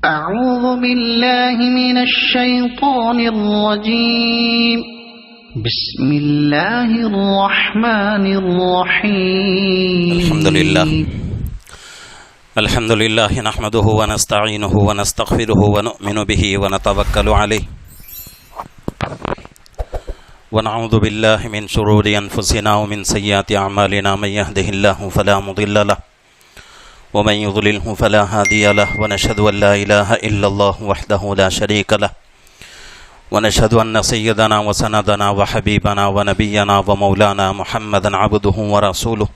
أعوذ بالله من الشيطان الرجيم بسم الله الرحمن الرحيم الحمد لله نحمده ونستعينه ونستغفره ونؤمن به ونتوكل عليه ونعوذ بالله من شرور أنفسنا ومن سيئات أعمالنا من يهده الله فلا مضل له ومن يضلله فلا هادي له ونشهد أن لا إله إلا الله وحده لا شريك له ونشهد أن سيدنا وسندنا وحبيبنا ونبينا ومولانا محمدا عبده ورسوله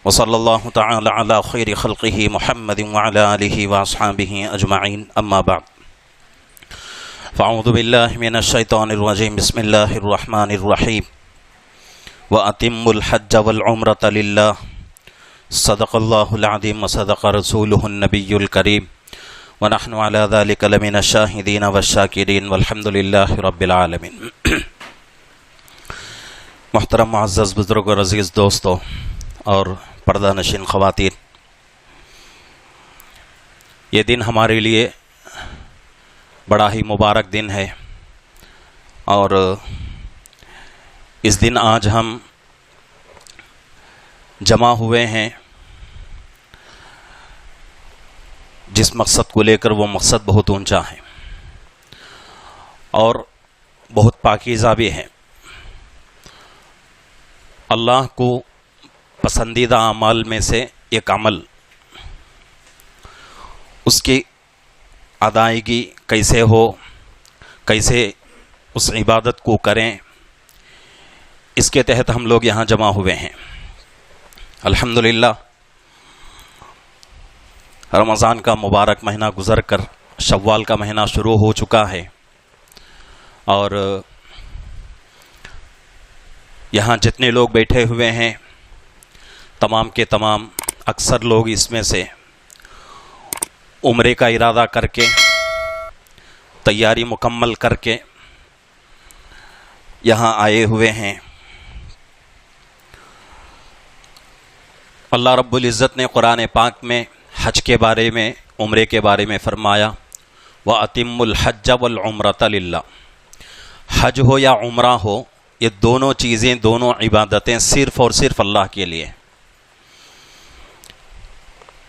وصلى الله تعالى على خير خلقه محمد وعلى آله وأصحابه أجمعين أما بعد فأعوذ بالله من الشيطان الرجيم بسم الله الرحمن الرحيم وأتموا الحج والعمرة لله صدق الله العظيم وصدق رسوله النبي الكريم ونحن على ذلك لمن الشاهدين والشاكرين والحمد لله رب العالمين. محترم معزز بزرگ اور عزیز دوستو اور پردہ نشین خواتین، یہ دن ہمارے لیے بڑا ہی مبارک دن ہے، اور اس دن آج ہم جمع ہوئے ہیں جس مقصد کو لے کر، وہ مقصد بہت اونچا ہے اور بہت پاکیزہ بھی ہے. اللہ کو پسندیدہ اعمال میں سے ایک عمل، اس کی ادائیگی کیسے ہو، کیسے اس عبادت کو کریں، اس کے تحت ہم لوگ یہاں جمع ہوئے ہیں. الحمدللہ رمضان کا مبارک مہینہ گزر کر شوال کا مہینہ شروع ہو چکا ہے، اور یہاں جتنے لوگ بیٹھے ہوئے ہیں تمام کے تمام، اکثر لوگ اس میں سے عمرے کا ارادہ کر کے، تیاری مکمل کر کے یہاں آئے ہوئے ہیں. اللہ رب العزت نے قرآن پاک میں حج کے بارے میں، عمرے کے بارے میں فرمایا وَأَتِمُّ الْحَجَّ وَالْعُمْرَةَ لِلَّهِ. حج ہو یا عمرہ ہو، یہ دونوں چیزیں، دونوں عبادتیں صرف اور صرف اللہ کے لیے.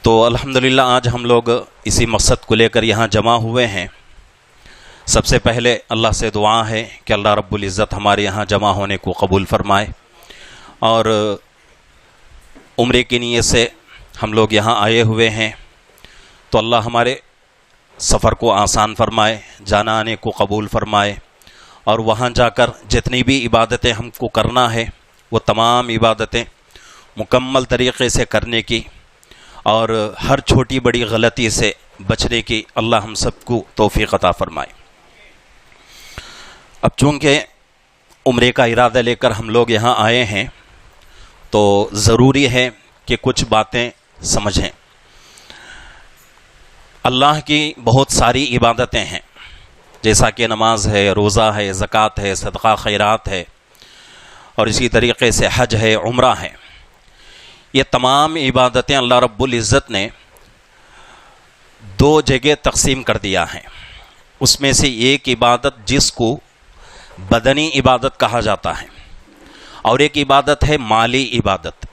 تو الحمدللہ آج ہم لوگ اسی مقصد کو لے کر یہاں جمع ہوئے ہیں. سب سے پہلے اللہ سے دعا ہے کہ اللہ رب العزت ہمارے یہاں جمع ہونے کو قبول فرمائے، اور عمرے کی نیت سے ہم لوگ یہاں آئے ہوئے ہیں تو اللہ ہمارے سفر کو آسان فرمائے، جانا آنے کو قبول فرمائے، اور وہاں جا کر جتنی بھی عبادتیں ہم کو کرنا ہے وہ تمام عبادتیں مکمل طریقے سے کرنے کی، اور ہر چھوٹی بڑی غلطی سے بچنے کی اللہ ہم سب کو توفیق عطا فرمائے. اب چونکہ عمرے کا ارادہ لے کر ہم لوگ یہاں آئے ہیں تو ضروری ہے کہ کچھ باتیں سمجھیں. اللہ کی بہت ساری عبادتیں ہیں، جیسا کہ نماز ہے، روزہ ہے، زکوٰۃ ہے، صدقہ خیرات ہے، اور اسی طریقے سے حج ہے، عمرہ ہے. یہ تمام عبادتیں اللہ رب العزت نے دو جگہ تقسیم کر دیا ہے. اس میں سے ایک عبادت جس کو بدنی عبادت کہا جاتا ہے، اور ایک عبادت ہے مالی عبادت.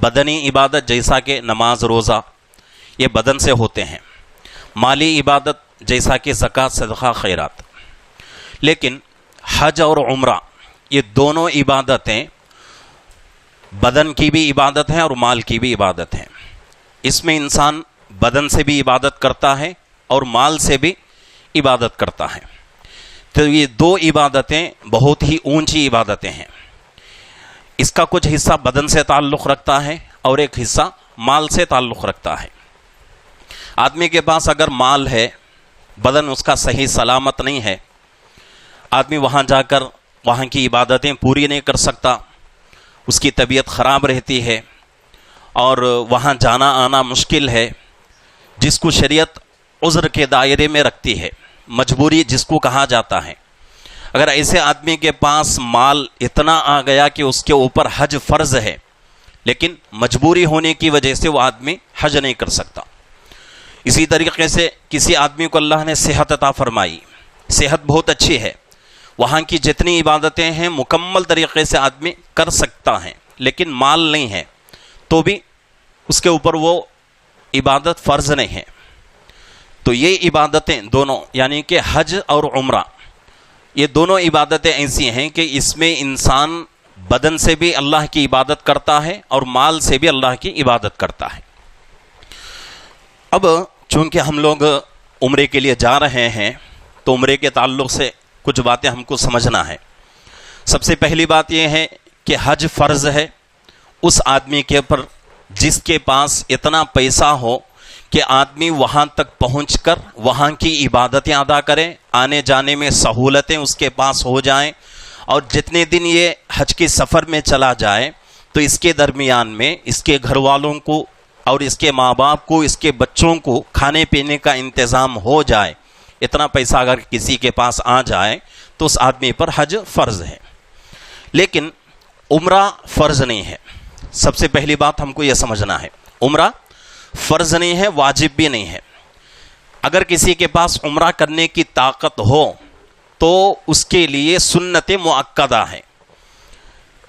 بدنی عبادت جیسا کہ نماز، روزہ، یہ بدن سے ہوتے ہیں. مالی عبادت جیسا کہ زکوٰۃ، صدقہ خیرات. لیکن حج اور عمرہ یہ دونوں عبادتیں بدن کی بھی عبادت ہیں اور مال کی بھی عبادت ہیں. اس میں انسان بدن سے بھی عبادت کرتا ہے اور مال سے بھی عبادت کرتا ہے. تو یہ دو عبادتیں بہت ہی اونچی عبادتیں ہیں. اس کا کچھ حصہ بدن سے تعلق رکھتا ہے اور ایک حصہ مال سے تعلق رکھتا ہے. آدمی کے پاس اگر مال ہے، بدن اس کا صحیح سلامت نہیں ہے، آدمی وہاں جا کر وہاں کی عبادتیں پوری نہیں کر سکتا، اس کی طبیعت خراب رہتی ہے اور وہاں جانا آنا مشکل ہے. جس کو شریعت عذر کے دائرے میں رکھتی ہے، مجبوری جس کو کہا جاتا ہے، اگر ایسے آدمی کے پاس مال اتنا آ گیا کہ اس کے اوپر حج فرض ہے، لیکن مجبوری ہونے کی وجہ سے وہ آدمی حج نہیں کر سکتا، اسی طریقے سے کسی آدمی کو اللہ نے صحت عطا فرمائی، صحت بہت اچھی ہے، وہاں کی جتنی عبادتیں ہیں مکمل طریقے سے آدمی کر سکتا ہے، لیکن مال نہیں ہے تو بھی اس کے اوپر وہ عبادت فرض نہیں ہے۔ تو یہ عبادتیں دونوں یعنی کہ حج اور عمرہ، یہ دونوں عبادتیں ایسی ہیں کہ اس میں انسان بدن سے بھی اللہ کی عبادت کرتا ہے اور مال سے بھی اللہ کی عبادت کرتا ہے۔ اب چونکہ ہم لوگ عمرے کے لیے جا رہے ہیں تو عمرے کے تعلق سے کچھ باتیں ہم کو سمجھنا ہے۔ سب سے پہلی بات یہ ہے کہ حج فرض ہے اس آدمی کے اوپر جس کے پاس اتنا پیسہ ہو کہ آدمی وہاں تک پہنچ کر وہاں کی عبادتیں ادا کرے، آنے جانے میں سہولتیں اس کے پاس ہو جائیں، اور جتنے دن یہ حج کے سفر میں چلا جائے تو اس کے درمیان میں اس کے گھر والوں کو اور اس کے ماں باپ کو، اس کے بچوں کو کھانے پینے کا انتظام ہو جائے۔ اتنا پیسہ اگر کسی کے پاس آ جائے تو اس آدمی پر حج فرض ہے، لیکن عمرہ فرض نہیں ہے۔ سب سے پہلی بات ہم کو یہ سمجھنا ہے، عمرہ فرض نہیں ہے، واجب بھی نہیں ہے۔ اگر کسی کے پاس عمرہ کرنے کی طاقت ہو تو اس کے لیے سنت مؤکدہ ہے۔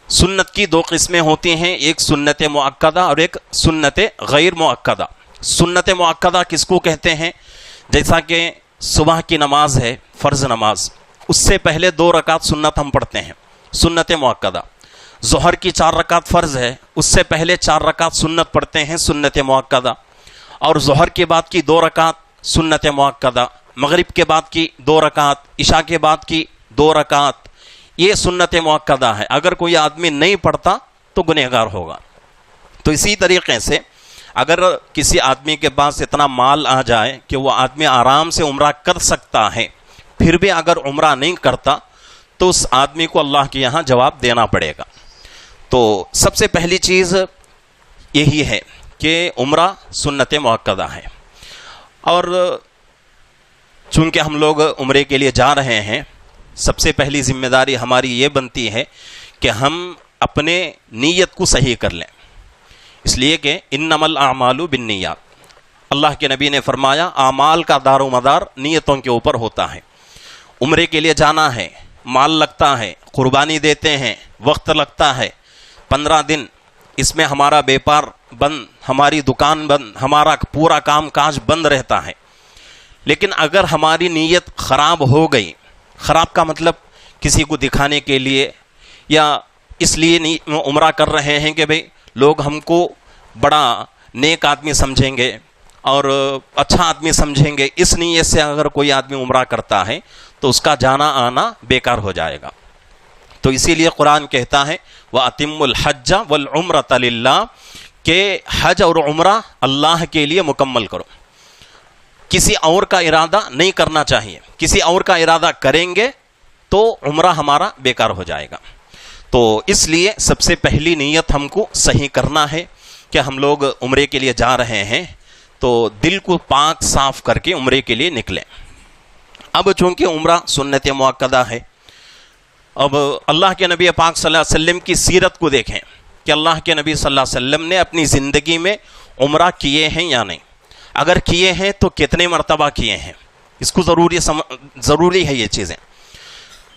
سنت کی دو قسمیں ہوتی ہیں، ایک سنت مؤکدہ اور ایک سنت غیر مؤکدہ۔ سنت مؤکدہ کس کو کہتے ہیں؟ جیسا کہ صبح کی نماز ہے، فرض نماز، اس سے پہلے 2 رکعت سنت ہم پڑھتے ہیں، سنت مؤکدہ۔ ظہر کی 4 رکعت فرض ہے، اس سے پہلے 4 رکعت سنت پڑھتے ہیں، سنت مؤکدہ۔ اور ظہر کے بعد کی 2 رکعت سنت مؤکدہ، مغرب کے بعد کی 2 رکعت، عشاء کے بعد کی 2 رکعت، یہ سنت مؤکدہ ہے۔ اگر کوئی آدمی نہیں پڑھتا تو گنہگار ہوگا۔ تو اسی طریقے سے اگر کسی آدمی کے پاس اتنا مال آ جائے کہ وہ آدمی آرام سے عمرہ کر سکتا ہے، پھر بھی اگر عمرہ نہیں کرتا تو اس آدمی کو اللہ کے یہاں جواب دینا پڑے گا۔ تو سب سے پہلی چیز یہی ہے کہ عمرہ سنت مؤکدہ ہے، اور چونکہ ہم لوگ عمرے کے لیے جا رہے ہیں، سب سے پہلی ذمہ داری ہماری یہ بنتی ہے کہ ہم اپنے نیت کو صحیح کر لیں، اس لیے کہ انما الاعمال بالنیات، اللہ کے نبی نے فرمایا اعمال کا دار و مدار نیتوں کے اوپر ہوتا ہے۔ عمرے کے لیے جانا ہے، مال لگتا ہے، قربانی دیتے ہیں، وقت لگتا ہے، 15 دن اس میں ہمارا بیپار بند، ہماری دکان بند، ہمارا پورا کام کاج بند رہتا ہے۔ لیکن اگر ہماری نیت خراب ہو گئی، خراب کا مطلب کسی کو دکھانے کے لیے یا اس لیے عمرہ کر رہے ہیں کہ بھئی لوگ ہم کو بڑا نیک آدمی سمجھیں گے اور اچھا آدمی سمجھیں گے، اس نیت سے اگر کوئی آدمی عمرہ کرتا ہے تو اس کا جانا آنا بیکار ہو جائے گا۔ تو اسی لیے قرآن کہتا ہے وَأَتِمُّ الْحَجَّ وَالْعُمْرَةَ لِلَّهِ، کہ حج اور عمرہ اللہ کے لیے مکمل کرو، کسی اور کا ارادہ نہیں کرنا چاہیے۔ کسی اور کا ارادہ کریں گے تو عمرہ ہمارا بیکار ہو جائے گا۔ تو اس لیے سب سے پہلی نیت ہم کو صحیح کرنا ہے کہ ہم لوگ عمرے کے لیے جا رہے ہیں تو دل کو پاک صاف کر کے عمرے کے لیے نکلیں۔ اب چونکہ عمرہ سنت مؤکدہ ہے، اب اللہ کے نبی پاک صلی اللہ علیہ وسلم کی سیرت کو دیکھیں کہ اللہ کے نبی صلی اللہ علیہ وسلم نے اپنی زندگی میں عمرہ کیے ہیں یا نہیں، اگر کیے ہیں تو کتنے مرتبہ کیے ہیں، اس کو ضروری ہے یہ چیزیں۔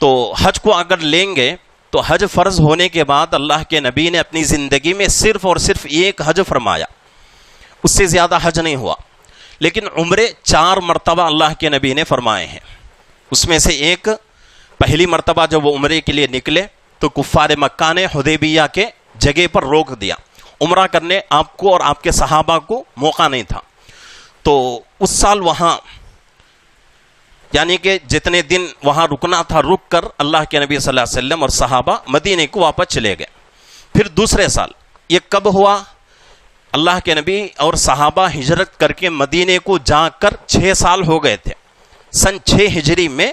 تو حج کو اگر لیں گے تو حج فرض ہونے کے بعد اللہ کے نبی نے اپنی زندگی میں صرف اور صرف 1 حج فرمایا، اس سے زیادہ حج نہیں ہوا، لیکن عمرے 4 مرتبہ اللہ کے نبی نے فرمائے ہیں۔ اس میں سے ایک پہلی مرتبہ جب وہ عمرے کے لیے نکلے تو کفار مکہ نے حدیبیہ کے جگہ پر روک دیا، عمرہ کرنے آپ کو اور آپ کے صحابہ کو موقع نہیں تھا۔ تو اس سال وہاں یعنی کہ جتنے دن وہاں رکنا تھا رک کر اللہ کے نبی صلی اللہ علیہ وسلم اور صحابہ مدینے کو واپس چلے گئے۔ پھر دوسرے سال یہ کب ہوا؟ اللہ کے نبی اور صحابہ ہجرت کر کے مدینے کو جا کر 6 سال ہو گئے تھے۔ سن 6 ہجری میں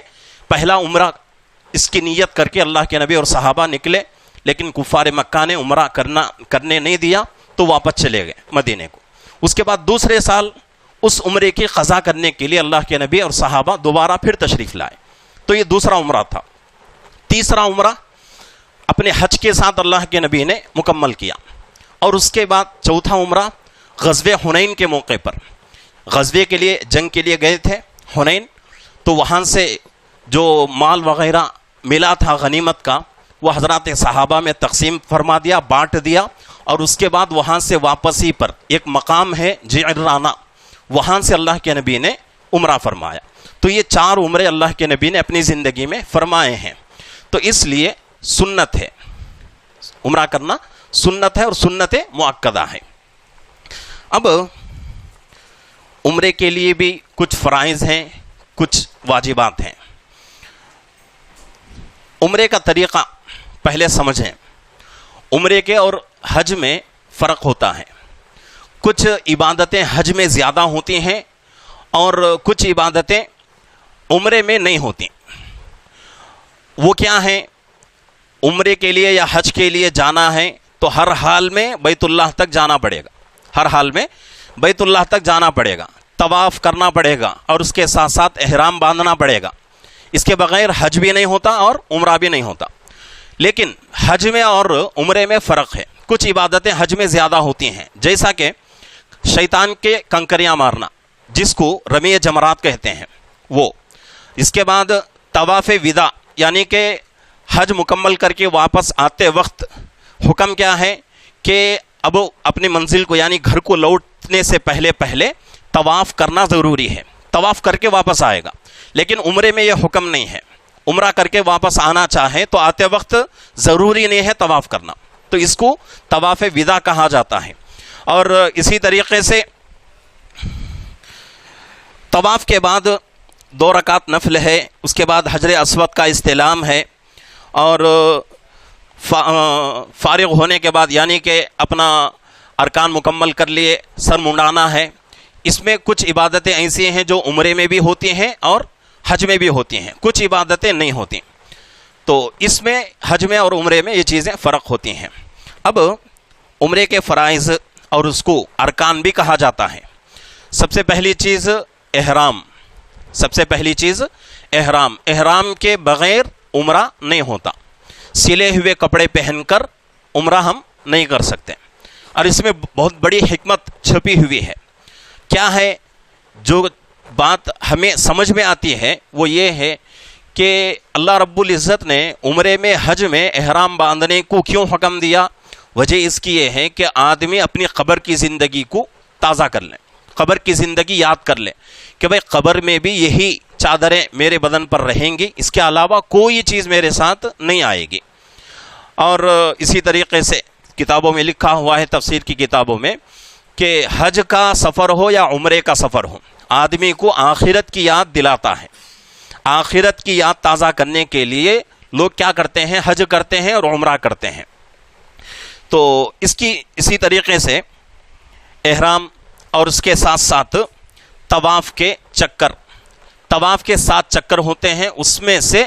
پہلا عمرہ اس کی نیت کر کے اللہ کے نبی اور صحابہ نکلے، لیکن کفار مکہ نے عمرہ کرنے نہیں دیا تو واپس چلے گئے مدینے کو۔ اس کے بعد دوسرے سال اس عمرے کی قضا کرنے کے لیے اللہ کے نبی اور صحابہ دوبارہ پھر تشریف لائے، تو یہ دوسرا عمرہ تھا۔ تیسرا عمرہ اپنے حج کے ساتھ اللہ کے نبی نے مکمل کیا، اور اس کے بعد چوتھا عمرہ غزوہ حنین کے موقع پر، غزوے کے لیے جنگ کے لیے گئے تھے حنین، تو وہاں سے جو مال وغیرہ ملا تھا غنیمت کا وہ حضرات صحابہ میں تقسیم فرما دیا، بانٹ دیا، اور اس کے بعد وہاں سے واپسی پر ایک مقام ہے جعرانہ، وہاں سے اللہ کے نبی نے عمرہ فرمایا۔ تو یہ 4 عمرے اللہ کے نبی نے اپنی زندگی میں فرمائے ہیں، تو اس لیے سنت ہے، عمرہ کرنا سنت ہے اور سنت مؤکدہ ہے۔ اب عمرے کے لیے بھی کچھ فرائض ہیں، کچھ واجبات ہیں۔ عمرے کا طریقہ پہلے سمجھیں۔ عمرے کے اور حج میں فرق ہوتا ہے۔ کچھ عبادتیں حج میں زیادہ ہوتی ہیں اور کچھ عبادتیں عمرے میں نہیں ہوتی۔ وہ کیا ہیں؟ عمرے کے لیے یا حج کے لیے جانا ہے تو ہر حال میں بیت اللہ تک جانا پڑے گا، ہر حال میں بیت اللہ تک جانا پڑے گا، طواف کرنا پڑے گا، اور اس کے ساتھ ساتھ احرام باندھنا پڑے گا۔ اس کے بغیر حج بھی نہیں ہوتا اور عمرہ بھی نہیں ہوتا۔ لیکن حج میں اور عمرے میں فرق ہے۔ کچھ عبادتیں حج میں زیادہ ہوتی ہیں، جیسا کہ شیطان کے کنکریاں مارنا، جس کو رمی جمرات کہتے ہیں، وہ۔ اس کے بعد طواف وداع، یعنی کہ حج مکمل کر کے واپس آتے وقت حکم کیا ہے کہ اب اپنی منزل کو یعنی گھر کو لوٹنے سے پہلے طواف کرنا ضروری ہے، طواف کر کے واپس آئے گا۔ لیکن عمرے میں یہ حکم نہیں ہے، عمرہ کر کے واپس آنا چاہے تو آتے وقت ضروری نہیں ہے طواف کرنا، تو اس کو طواف وداع کہا جاتا ہے۔ اور اسی طریقے سے طواف کے بعد 2 رکعت نفل ہے، اس کے بعد حجر اسود کا استلام ہے، اور فارغ ہونے کے بعد یعنی کہ اپنا ارکان مکمل کر لیے سر منڈانا ہے۔ اس میں کچھ عبادتیں ایسی ہیں جو عمرے میں بھی ہوتی ہیں اور حج میں بھی ہوتی ہیں، کچھ عبادتیں نہیں ہوتی۔ تو اس میں حج میں اور عمرے میں یہ چیزیں فرق ہوتی ہیں۔ اب عمرے کے فرائض اور اس کو ارکان بھی کہا جاتا ہے۔ سب سے پہلی چیز احرام، سب سے پہلی چیز احرام۔ احرام کے بغیر عمرہ نہیں ہوتا۔ سلے ہوئے کپڑے پہن کر عمرہ ہم نہیں کر سکتے، اور اس میں بہت بڑی حکمت چھپی ہوئی ہے۔ کیا ہے؟ جو بات ہمیں سمجھ میں آتی ہے وہ یہ ہے کہ اللہ رب العزت نے عمرے میں حج میں احرام باندھنے کو کیوں حکم دیا؟ وجہ اس کی یہ ہے کہ آدمی اپنی قبر کی زندگی کو تازہ کر لیں، قبر کی زندگی یاد کر لیں کہ بھائی قبر میں بھی یہی چادریں میرے بدن پر رہیں گی، اس کے علاوہ کوئی چیز میرے ساتھ نہیں آئے گی۔ اور اسی طریقے سے کتابوں میں لکھا ہوا ہے، تفسیر کی کتابوں میں، کہ حج کا سفر ہو یا عمرے کا سفر ہو، آدمی کو آخرت کی یاد دلاتا ہے۔ آخرت کی یاد تازہ کرنے کے لیے لوگ کیا کرتے ہیں؟ حج کرتے ہیں اور عمرہ کرتے ہیں۔ تو اسی طریقے سے احرام اور اس کے ساتھ ساتھ طواف کے چکر، طواف کے 7 چکر ہوتے ہیں، اس میں سے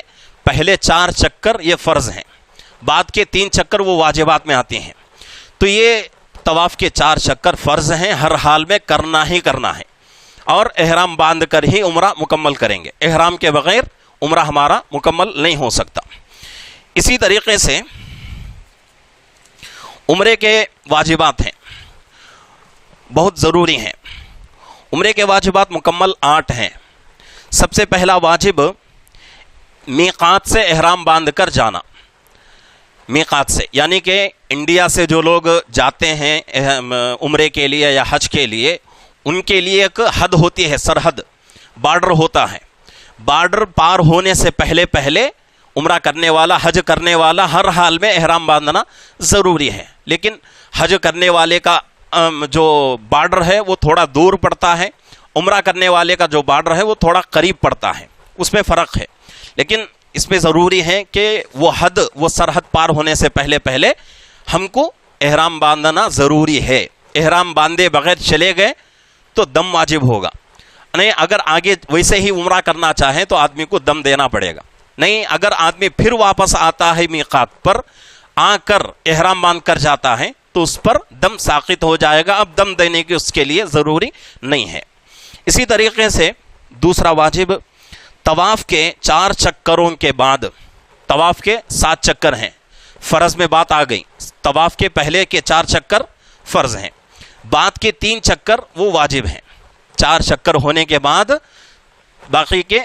پہلے 4 چکر یہ فرض ہیں، بعد کے 3 چکر وہ واجبات میں آتے ہیں۔ تو یہ طواف کے 4 چکر فرض ہیں، ہر حال میں کرنا ہی کرنا ہے، اور احرام باندھ کر ہی عمرہ مکمل کریں گے۔ احرام کے بغیر عمرہ ہمارا مکمل نہیں ہو سکتا۔ اسی طریقے سے عمرے کے واجبات ہیں، بہت ضروری ہیں۔ عمرے کے واجبات مکمل 8 ہیں۔ سب سے پہلا واجب میقات سے احرام باندھ کر جانا۔ میقات سے یعنی کہ انڈیا سے جو لوگ جاتے ہیں عمرے کے لیے یا حج کے لیے، ان کے لیے ایک حد ہوتی ہے، سرحد، بارڈر ہوتا ہے۔ بارڈر پار ہونے سے پہلے عمرہ کرنے والا، حج کرنے والا ہر حال میں احرام باندھنا ضروری ہے۔ لیکن حج کرنے والے کا جو بارڈر ہے وہ تھوڑا دور پڑتا ہے، عمرہ کرنے والے کا جو بارڈر ہے وہ تھوڑا قریب پڑتا ہے، اس میں فرق ہے۔ لیکن اس میں ضروری ہے کہ وہ حد، وہ سرحد پار ہونے سے پہلے ہم کو احرام باندھنا ضروری ہے۔ احرام باندھے بغیر چلے گئے تو دم واجب ہوگا، نہیں اگر آگے ویسے ہی عمرہ کرنا چاہیں تو آدمی کو دم دینا پڑے گا۔ نہیں اگر آدمی پھر واپس آتا ہے میقات پر آ کر احرام باندھ کر جاتا ہے تو اس پر دم ساقط ہو جائے گا، اب دم دینے کی اس کے لیے ضروری نہیں ہے۔ اسی طریقے سے دوسرا واجب طواف کے 4 چکروں کے بعد، طواف کے 7 چکر ہیں، فرض میں بات آ گئی، طواف کے پہلے کے 4 چکر فرض ہیں، بعد کے 3 چکر وہ واجب ہیں۔ 4 چکر ہونے کے بعد باقی کے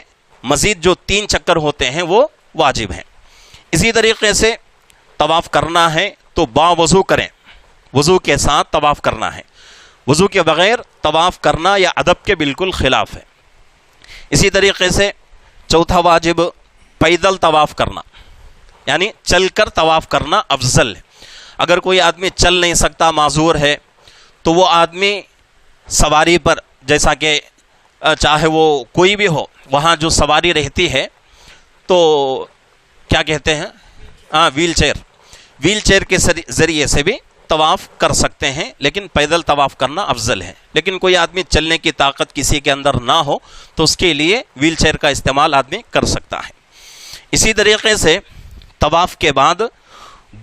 مزید جو 3 چکر ہوتے ہیں وہ واجب ہیں۔ اسی طریقے سے طواف کرنا ہے تو باوضو کریں، وضو کے ساتھ طواف کرنا ہے، وضو کے بغیر طواف کرنا یا ادب کے بالکل خلاف ہے۔ اسی طریقے سے چوتھا واجب پیدل طواف کرنا، یعنی چل کر طواف کرنا افضل ہے۔ اگر کوئی آدمی چل نہیں سکتا، معذور ہے، تو وہ آدمی سواری پر، جیسا کہ چاہے وہ کوئی بھی ہو، وہاں جو سواری رہتی ہے تو کیا کہتے ہیں، ویل چیئر کے ذریعے سے بھی طواف کر سکتے ہیں، لیکن پیدل طواف کرنا افضل ہے۔ لیکن کوئی آدمی چلنے کی طاقت کسی کے اندر نہ ہو تو اس کے لیے ویل چیئر کا استعمال آدمی کر سکتا ہے۔ اسی طریقے سے طواف کے بعد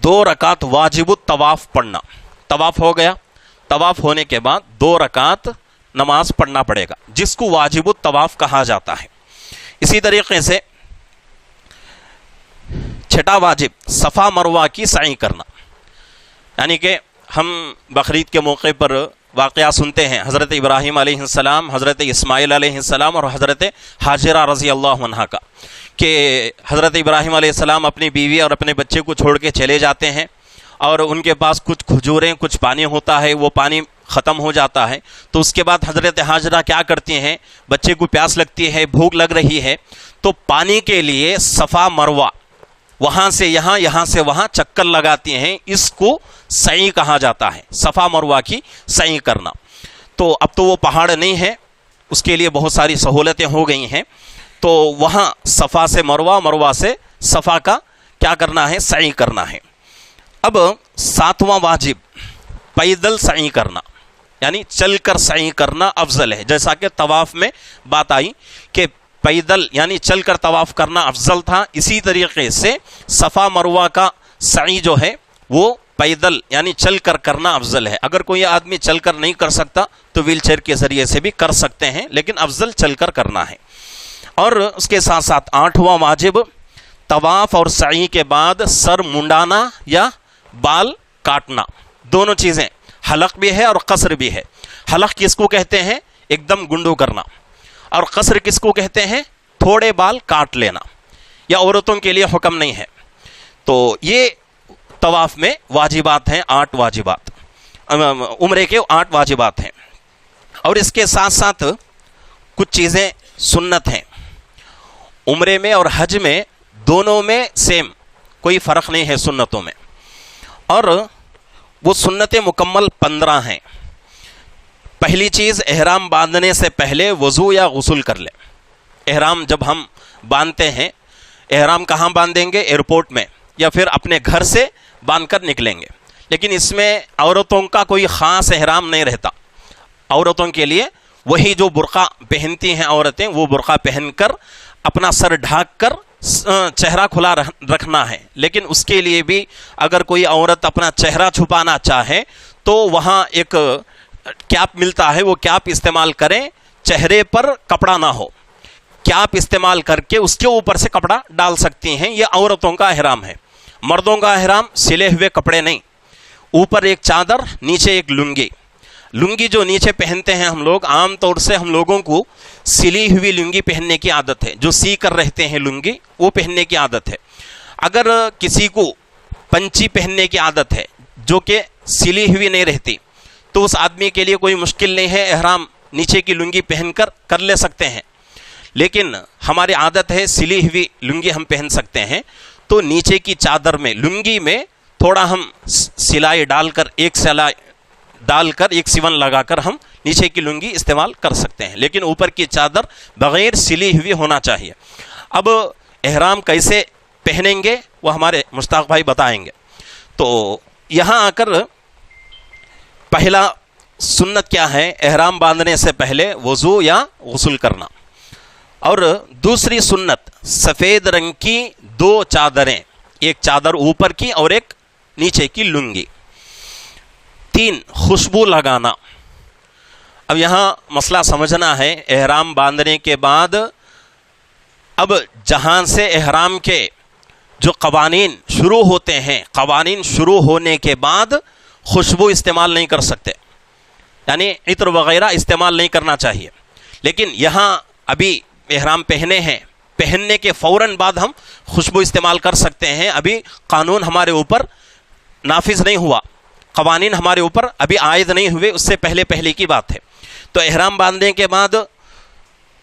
2 رکعت واجب الطواف پڑھنا۔ طواف ہو گیا، طواف ہونے کے بعد 2 رکعت نماز پڑھنا پڑے گا، جس کو واجب الطواف کہا جاتا ہے۔ اسی طریقے سے 6واں واجب صفا مروہ کی سعی کرنا، یعنی کہ ہم بقرعید کے موقع پر واقعہ سنتے ہیں، حضرت ابراہیم علیہ السلام، حضرت اسماعیل علیہ السلام اور حضرت حاجرہ رضی اللہ عنہ کا، کہ حضرت ابراہیم علیہ السلام اپنی بیوی اور اپنے بچے کو چھوڑ کے چلے جاتے ہیں، اور ان کے پاس کچھ کھجوریں، کچھ پانی ہوتا ہے، وہ پانی ختم ہو جاتا ہے، تو اس کے بعد حضرت حاجرہ کیا کرتی ہیں، بچے کو پیاس لگتی ہے، بھوک لگ رہی ہے، تو پانی کے لیے صفا مروہ وہاں سے یہاں، یہاں سے وہاں چکر لگاتی ہیں۔ اس کو سعی کہا جاتا ہے، صفا مروہ کی سعی کرنا۔ تو اب تو وہ پہاڑ نہیں ہے، اس کے لیے بہت ساری سہولتیں ہو گئی ہیں، تو وہاں صفا سے مروہ، مروہ سے صفا کا کیا کرنا ہے، سعی کرنا ہے۔ اب 7واں واجب پیدل سعی کرنا، یعنی چل کر سعی کرنا افضل ہے۔ جیسا کہ طواف میں بات آئی کہ پیدل یعنی چل کر طواف کرنا افضل تھا، اسی طریقے سے صفا مروہ کا سعی جو ہے وہ پیدل یعنی چل کر کرنا افضل ہے۔ اگر کوئی آدمی چل کر نہیں کر سکتا تو ویل چیئر کے ذریعے سے بھی کر سکتے ہیں، لیکن افضل چل کر کرنا ہے۔ اور اس کے ساتھ ساتھ 8واں واجب طواف اور سعی کے بعد سر منڈانا یا بال کاٹنا، دونوں چیزیں، حلق بھی ہے اور قصر بھی ہے۔ حلق کس کو کہتے ہیں، ایک دم گنڈو کرنا، اور قصر کس کو کہتے ہیں، تھوڑے بال کاٹ لینا، یا عورتوں کے لیے حکم نہیں ہے۔ تو یہ طواف میں واجبات ہیں، 8 واجبات، عمرے کے 8 واجبات ہیں۔ اور اس کے ساتھ ساتھ کچھ چیزیں سنت ہیں۔ عمرے میں اور حج میں دونوں میں سیم، کوئی فرق نہیں ہے سنتوں میں، اور وہ سنتیں مکمل 15 ہیں۔ پہلی چیز، احرام باندھنے سے پہلے وضو یا غسل کر لیں۔ احرام جب ہم باندھتے ہیں، احرام کہاں باندھیں گے، ایئرپورٹ میں، یا پھر اپنے گھر سے باندھ کر نکلیں گے۔ لیکن اس میں عورتوں کا کوئی خاص احرام نہیں رہتا۔ عورتوں کے لیے وہی جو برقع پہنتی ہیں عورتیں، وہ برقع پہن کر اپنا سر ڈھانک کر چہرہ کھلا رکھنا ہے۔ لیکن اس کے لیے بھی اگر کوئی عورت اپنا چہرہ چھپانا چاہے تو وہاں ایک کیپ ملتا ہے، وہ کیپ استعمال کریں، چہرے پر کپڑا نہ ہو، کیپ استعمال کر کے اس کے اوپر سے کپڑا ڈال سکتی ہیں۔ یہ عورتوں کا احرام ہے۔ مردوں کا احرام سلے ہوئے کپڑے نہیں، اوپر ایک چادر، نیچے ایک لنگی۔ لنگی جو نیچے پہنتے ہیں ہم لوگ، عام طور سے ہم لوگوں کو سلی ہوئی لنگی پہننے کی عادت ہے، جو سی کر رہتے ہیں لنگی، وہ پہننے کی عادت ہے۔ اگر کسی کو پنچی پہننے کی عادت ہے جو کہ سلی ہوئی نہیں رہتی، تو اس آدمی کے لیے کوئی مشکل نہیں ہے، احرام نیچے کی لنگی پہن کر لے سکتے ہیں۔ لیکن ہماری عادت ہے سلی ہوئی لنگی ہم پہن سکتے ہیں، تو نیچے کی چادر میں، لنگی میں تھوڑا ہم سلائی ڈال کر، ایک سیون لگا کر ہم نیچے کی لنگی استعمال کر سکتے ہیں، لیکن اوپر کی چادر بغیر سلی ہوئی ہونا چاہیے۔ اب احرام کیسے پہنیں گے وہ ہمارے مشتاق بھائی بتائیں گے۔ تو یہاں آ کر پہلا سنت کیا ہے، احرام باندھنے سے پہلے وضو یا غسل کرنا۔ اور دوسری سنت، سفید رنگ کی 2 چادریں، ایک چادر اوپر کی اور ایک نیچے کی لنگی۔ 3، خوشبو لگانا۔ اب یہاں مسئلہ سمجھنا ہے، احرام باندھنے کے بعد اب جہاں سے احرام کے جو قوانین شروع ہوتے ہیں، قوانین شروع ہونے کے بعد خوشبو استعمال نہیں کر سکتے۔ یعنی عطر وغیرہ استعمال نہیں کرنا چاہیے. لیکن یہاں ابھی احرام پہنے ہیں، پہننے کے فوراً بعد ہم خوشبو استعمال کر سکتے ہیں. ابھی قانون ہمارے اوپر نافذ نہیں ہوا، قوانین ہمارے اوپر ابھی عائد نہیں ہوئے، اس سے پہلے کی بات ہے. تو احرام باندھنے کے بعد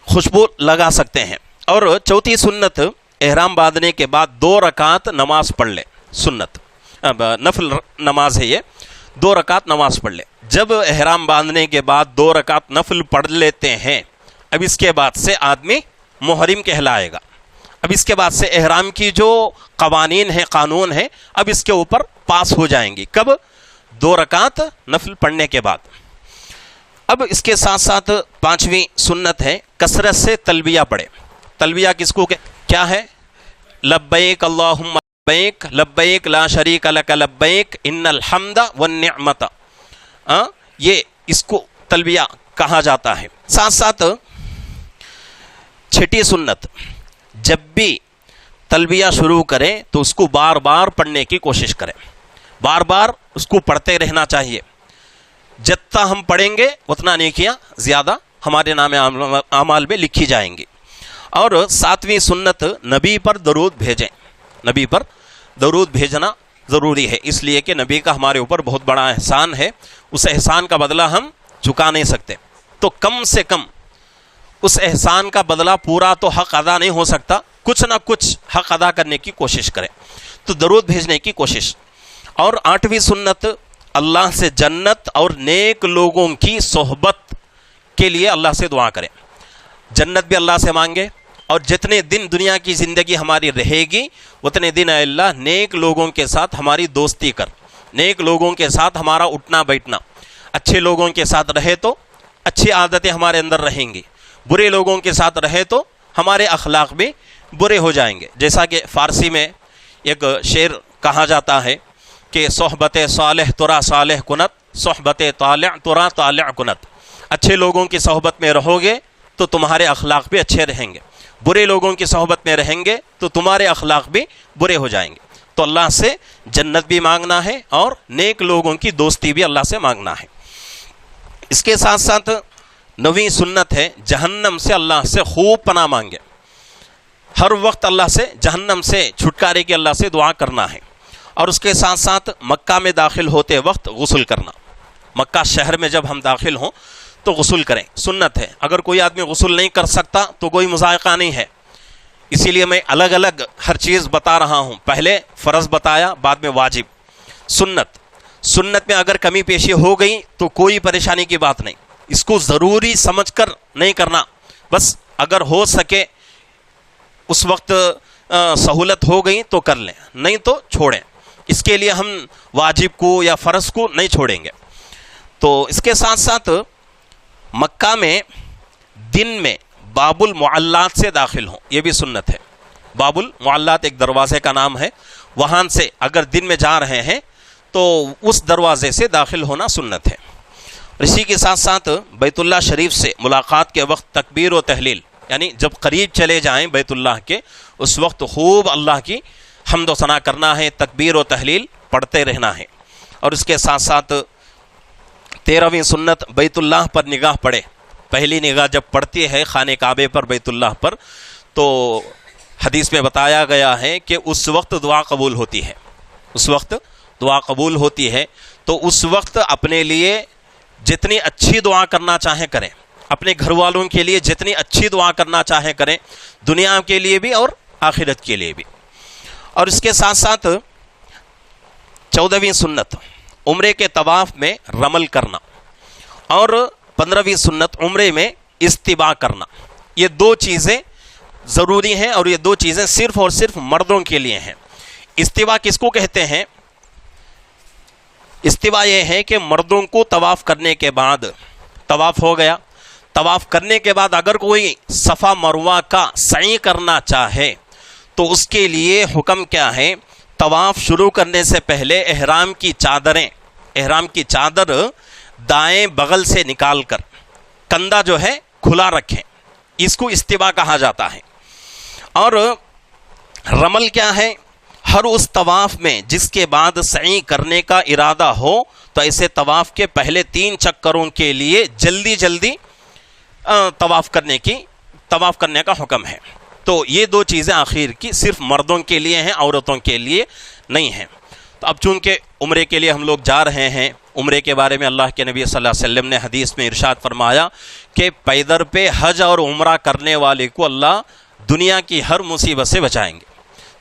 خوشبو لگا سکتے ہیں. اور چوتھی سنت، احرام باندھنے کے بعد 2 رکعت نماز پڑھ لے. سنت نفل نماز ہے، یہ 2 رکعت نماز پڑھ لے. جب احرام باندھنے کے بعد 2 رکعت نفل پڑھ لیتے ہیں، اب اس کے بعد سے آدمی محرم کہلائے گا. اب اس کے بعد سے احرام کی جو قوانین ہیں، قانون ہیں، اب اس کے اوپر پاس ہو جائیں گی. کب؟ 2 رکعت نفل پڑھنے کے بعد. اب اس کے ساتھ ساتھ 5ویں سنت ہے کثرت سے تلبیہ پڑھے. تلبیہ کس کو کیا ہے؟ لبیک اللہم لبیک لبیک لا شریک لک لبیک ان الحمد والنعمت. یہ اس کو تلبیہ کہا جاتا ہے. ساتھ ساتھ 6ٹھی سنت، جب بھی تلبیہ شروع کریں تو اس کو بار بار پڑھنے کی کوشش کریں. بار بار اس کو پڑھتے رہنا چاہیے. جتنا ہم پڑھیں گے اتنا نیکیاں زیادہ ہمارے نام اعمال میں لکھی جائیں گی. اور 7ویں سنت، نبی پر درود بھیجیں. نبی پر درود بھیجنا ضروری ہے، اس لیے کہ نبی کا ہمارے اوپر بہت بڑا احسان ہے. اس احسان کا بدلہ ہم چکا نہیں سکتے. تو کم سے کم اس احسان کا بدلہ پورا تو حق ادا نہیں ہو سکتا، کچھ نہ کچھ حق ادا کرنے کی کوشش کریں. تو درود بھیجنے کی کوشش. اور 8ویں سنت، اللہ سے جنت اور نیک لوگوں کی صحبت کے لیے اللہ سے دعا کریں. جنت بھی اللہ سے مانگے، اور جتنے دن دنیا کی زندگی ہماری رہے گی اتنے دن اے اللہ نیک لوگوں کے ساتھ ہماری دوستی کر، نیک لوگوں کے ساتھ ہمارا اٹھنا بیٹھنا. اچھے لوگوں کے ساتھ رہے تو اچھی عادتیں ہمارے اندر رہیں گی، برے لوگوں کے ساتھ رہے تو ہمارے اخلاق بھی برے ہو جائیں گے. جیسا کہ فارسی میں ایک شعر کہا جاتا ہے کہ صحبت صالح ترا صالح کنت، صحبت طالع ترا طالع کنت. اچھے لوگوں کی صحبت میں رہو گے تو تمہارے اخلاق بھی اچھے رہیں گے، برے لوگوں کی صحبت میں رہیں گے تو تمہارے اخلاق بھی برے ہو جائیں گے. تو اللہ سے جنت بھی مانگنا ہے اور نیک لوگوں کی دوستی بھی اللہ سے مانگنا ہے. اس کے ساتھ ساتھ 9ویں سنت ہے جہنم سے اللہ سے خوب پناہ مانگے. ہر وقت اللہ سے جہنم سے چھٹکارے کی اللہ سے دعا کرنا ہے. اور اس کے ساتھ ساتھ مکہ میں داخل ہوتے وقت غسل کرنا. مکہ شہر میں جب ہم داخل ہوں تو غسل کریں، سنت ہے. اگر کوئی آدمی غسل نہیں کر سکتا تو کوئی مذائقہ نہیں ہے. اسی لیے میں الگ الگ ہر چیز بتا رہا ہوں. پہلے فرض بتایا، بعد میں واجب. سنت میں اگر کمی پیشی ہو گئی تو کوئی پریشانی کی بات نہیں. اس کو ضروری سمجھ کر نہیں کرنا، بس اگر ہو سکے اس وقت سہولت ہو گئی تو کر لیں، نہیں تو چھوڑیں. اس کے لیے ہم واجب کو یا فرض کو نہیں چھوڑیں گے. تو اس کے ساتھ ساتھ مکہ میں دن میں باب المعلات سے داخل ہوں، یہ بھی سنت ہے. باب المعلات ایک دروازے کا نام ہے، وہاں سے اگر دن میں جا رہے ہیں تو اس دروازے سے داخل ہونا سنت ہے. اسی کے ساتھ ساتھ بیت اللہ شریف سے ملاقات کے وقت تکبیر و تحلیل، یعنی جب قریب چلے جائیں بیت اللہ کے اس وقت خوب اللہ کی حمد و ثنا کرنا ہے، تکبیر و تحلیل پڑھتے رہنا ہے. اور اس کے ساتھ ساتھ 13ویں سنت بیت اللہ پر نگاہ پڑے. پہلی نگاہ جب پڑتی ہے خانہ کعبے پر بیت اللہ پر تو حدیث میں بتایا گیا ہے کہ اس وقت دعا قبول ہوتی ہے. اس وقت دعا قبول ہوتی ہے. تو اس وقت اپنے لیے جتنی اچھی دعا کرنا چاہیں کریں، اپنے گھر والوں کے لیے جتنی اچھی دعا کرنا چاہیں کریں، دنیا کے لیے بھی اور آخرت کے لیے بھی. اور اس کے ساتھ ساتھ 14ویں سنت عمرے کے طواف میں رمل کرنا، اور 15ویں سنت عمرے میں استباء کرنا. یہ 2 چیزیں ضروری ہیں اور یہ 2 چیزیں صرف اور صرف مردوں کے لیے ہیں. استباء کس کو کہتے ہیں؟ استباء یہ ہے کہ مردوں کو طواف کرنے کے بعد، طواف ہو گیا، طواف کرنے کے بعد اگر کوئی صفا مروہ کا سعی کرنا چاہے تو اس کے لیے حکم کیا ہے؟ طواف شروع کرنے سے پہلے احرام کی چادر دائیں بغل سے نکال کر کندھا جو ہے کھلا رکھیں. اس کو استباء کہا جاتا ہے. اور رمل کیا ہے؟ ہر اس طواف میں جس کے بعد سعی کرنے کا ارادہ ہو تو ایسے طواف کے پہلے 3 چکروں کے لیے جلدی جلدی طواف کرنے کا حکم ہے۔ تو یہ 2 چیزیں آخر کی صرف مردوں کے لیے ہیں، عورتوں کے لیے نہیں ہیں۔ تو اب چونکہ عمرے کے لیے ہم لوگ جا رہے ہیں، عمرے کے بارے میں اللہ کے نبی صلی اللہ علیہ وسلم نے حدیث میں ارشاد فرمایا کہ پیدر پہ حج اور عمرہ کرنے والے کو اللہ دنیا کی ہر مصیبت سے بچائیں گے،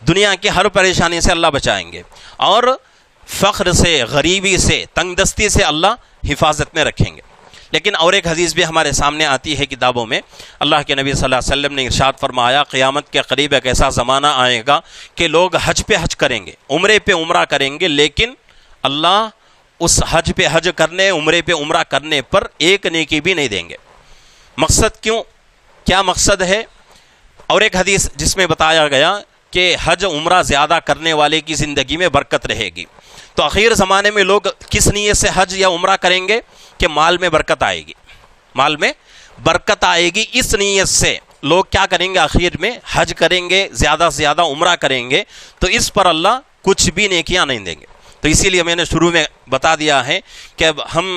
دنیا کی ہر پریشانی سے اللہ بچائیں گے، اور فقر سے، غریبی سے، تنگ دستی سے اللہ حفاظت میں رکھیں گے۔ لیکن اور ایک حدیث بھی ہمارے سامنے آتی ہے کتابوں میں، اللہ کے نبی صلی اللہ علیہ وسلم نے ارشاد فرمایا قیامت کے قریب ایک ایسا زمانہ آئے گا کہ لوگ حج پہ حج کریں گے، عمرے پہ عمرہ کریں گے، لیکن اللہ اس حج پہ حج کرنے، عمرے پہ عمرہ کرنے پر ایک نیکی بھی نہیں دیں گے۔ مقصد کیا مقصد ہے؟ اور ایک حدیث جس میں بتایا گیا کہ حج عمرہ زیادہ کرنے والے کی زندگی میں برکت رہے گی۔ تو آخر زمانے میں لوگ کس نیت سے حج یا عمرہ کریں گے کہ مال میں برکت آئے گی، مال میں برکت آئے گی، اس نیت سے لوگ کیا کریں گے؟ آخر میں حج کریں گے، زیادہ سے زیادہ عمرہ کریں گے، تو اس پر اللہ کچھ بھی نیکیاں نہیں دیں گے۔ تو اسی لیے میں نے شروع میں بتا دیا ہے کہ اب ہم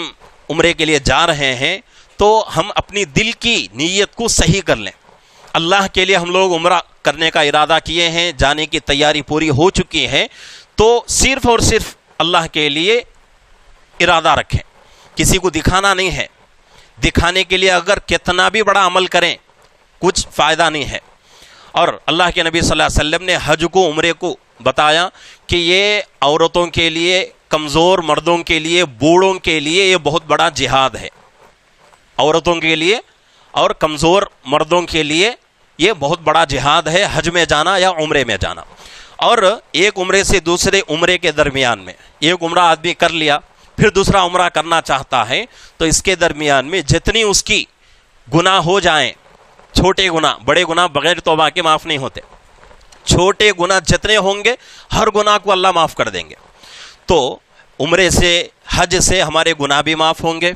عمرے کے لیے جا رہے ہیں تو ہم اپنی دل کی نیت کو صحیح کر لیں۔ اللہ کے لیے ہم لوگ عمرہ کرنے کا ارادہ کیے ہیں، جانے کی تیاری پوری ہو چکی ہے، تو صرف اور صرف اللہ کے لیے ارادہ رکھیں، کسی کو دکھانا نہیں ہے۔ دکھانے کے لیے اگر کتنا بھی بڑا عمل کریں کچھ فائدہ نہیں ہے۔ اور اللہ کے نبی صلی اللہ علیہ وسلم نے حج کو، عمرے کو بتایا کہ یہ عورتوں کے لیے، کمزور مردوں کے لیے، بوڑھوں کے لیے یہ بہت بڑا جہاد ہے۔ عورتوں کے لیے اور کمزور مردوں کے لیے یہ بہت بڑا جہاد ہے، حج میں جانا یا عمرے میں جانا۔ اور ایک عمرے سے دوسرے عمرے کے درمیان میں، ایک عمرہ آدمی کر لیا پھر دوسرا عمرہ کرنا چاہتا ہے، تو اس کے درمیان میں جتنی اس کی گناہ ہو جائیں، چھوٹے گناہ، بڑے گناہ بغیر توبہ کے معاف نہیں ہوتے، چھوٹے گناہ جتنے ہوں گے ہر گناہ کو اللہ معاف کر دیں گے۔ تو عمرے سے، حج سے ہمارے گناہ بھی معاف ہوں گے،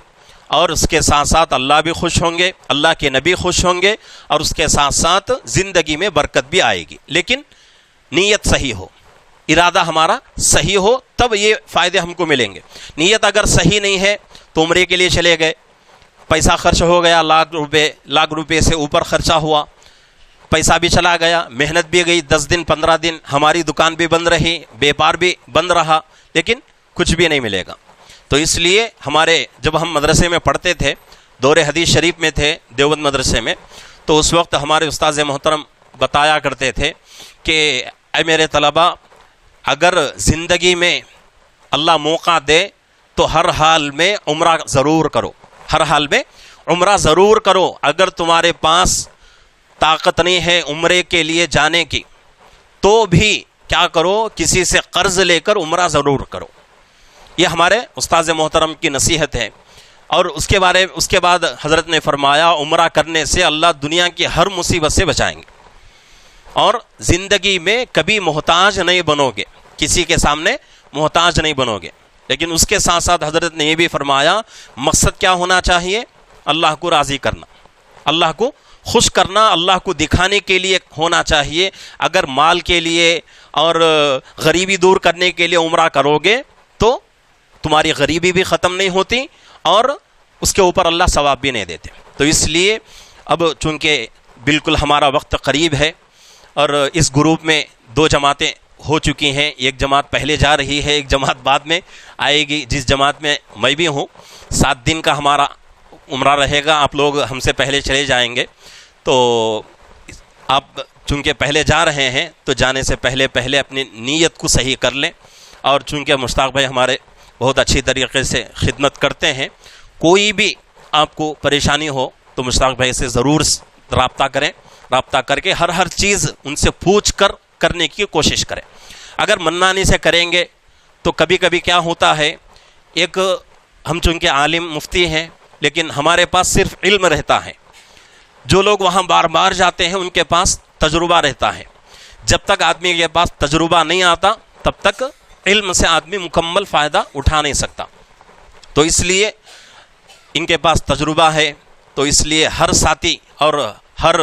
اور اس کے ساتھ ساتھ اللہ بھی خوش ہوں گے، اللہ کے نبی خوش ہوں گے، اور اس کے ساتھ ساتھ زندگی میں برکت بھی آئے گی۔ لیکن نیت صحیح ہو، ارادہ ہمارا صحیح ہو، تب یہ فائدے ہم کو ملیں گے۔ نیت اگر صحیح نہیں ہے تو عمرے کے لیے چلے گئے، پیسہ خرچ ہو گیا، لاکھ روپے سے اوپر خرچہ ہوا، پیسہ بھی چلا گیا، محنت بھی گئی، 10 دن 15 دن ہماری دکان بھی بند رہی، بیپار بھی بند رہا، لیکن کچھ بھی نہیں ملے گا۔ تو اس لیے جب ہم مدرسے میں پڑھتے تھے، دور حدیث شریف میں تھے دیوبند مدرسے میں، تو اس وقت ہمارے استاذ محترم بتایا کرتے تھے کہ اے میرے طلبہ، اگر زندگی میں اللہ موقع دے تو ہر حال میں عمرہ ضرور کرو، ہر حال میں عمرہ ضرور کرو۔ اگر تمہارے پاس طاقت نہیں ہے عمرے کے لیے جانے کی تو بھی کیا کرو؟ کسی سے قرض لے کر عمرہ ضرور کرو۔ یہ ہمارے استاذ محترم کی نصیحت ہے۔ اور اس کے بعد حضرت نے فرمایا عمرہ کرنے سے اللہ دنیا کی ہر مصیبت سے بچائیں گے، اور زندگی میں کبھی محتاج نہیں بنو گے، کسی کے سامنے محتاج نہیں بنو گے۔ لیکن اس کے ساتھ ساتھ حضرت نے یہ بھی فرمایا مقصد کیا ہونا چاہیے؟ اللہ کو راضی کرنا، اللہ کو خوش کرنا، اللہ کو دکھانے کے لیے ہونا چاہیے۔ اگر مال کے لیے اور غریبی دور کرنے کے لیے عمرہ کرو گے تو تمہاری غریبی بھی ختم نہیں ہوتی اور اس کے اوپر اللہ ثواب بھی نہیں دیتے۔ تو اس لیے اب چونکہ بالکل ہمارا وقت قریب ہے، اور اس گروپ میں 2 جماعتیں ہو چکی ہیں، ایک جماعت پہلے جا رہی ہے، ایک جماعت بعد میں آئے گی، جس جماعت میں میں بھی ہوں۔ 7 دن کا ہمارا عمرہ رہے گا، آپ لوگ ہم سے پہلے چلے جائیں گے۔ تو آپ چونکہ پہلے جا رہے ہیں تو جانے سے پہلے اپنی نیت کو صحیح کر لیں۔ اور چونکہ مشتاق بھائی ہمارے بہت اچھی طریقے سے خدمت کرتے ہیں، کوئی بھی آپ کو پریشانی ہو تو مشتاق بھائی سے ضرور رابطہ کریں، رابطہ کر کے ہر چیز ان سے پوچھ کر کرنے کی کوشش کریں۔ اگر منمانی سے کریں گے تو کبھی کبھی کیا ہوتا ہے، ایک ہم چونکہ عالم مفتی ہیں لیکن ہمارے پاس صرف علم رہتا ہے، جو لوگ وہاں بار بار جاتے ہیں ان کے پاس تجربہ رہتا ہے۔ جب تک آدمی کے پاس تجربہ نہیں آتا تب تک علم سے آدمی مکمل فائدہ اٹھا نہیں سکتا۔ تو اس لیے ان کے پاس تجربہ ہے، تو اس لیے ہر ساتھی اور ہر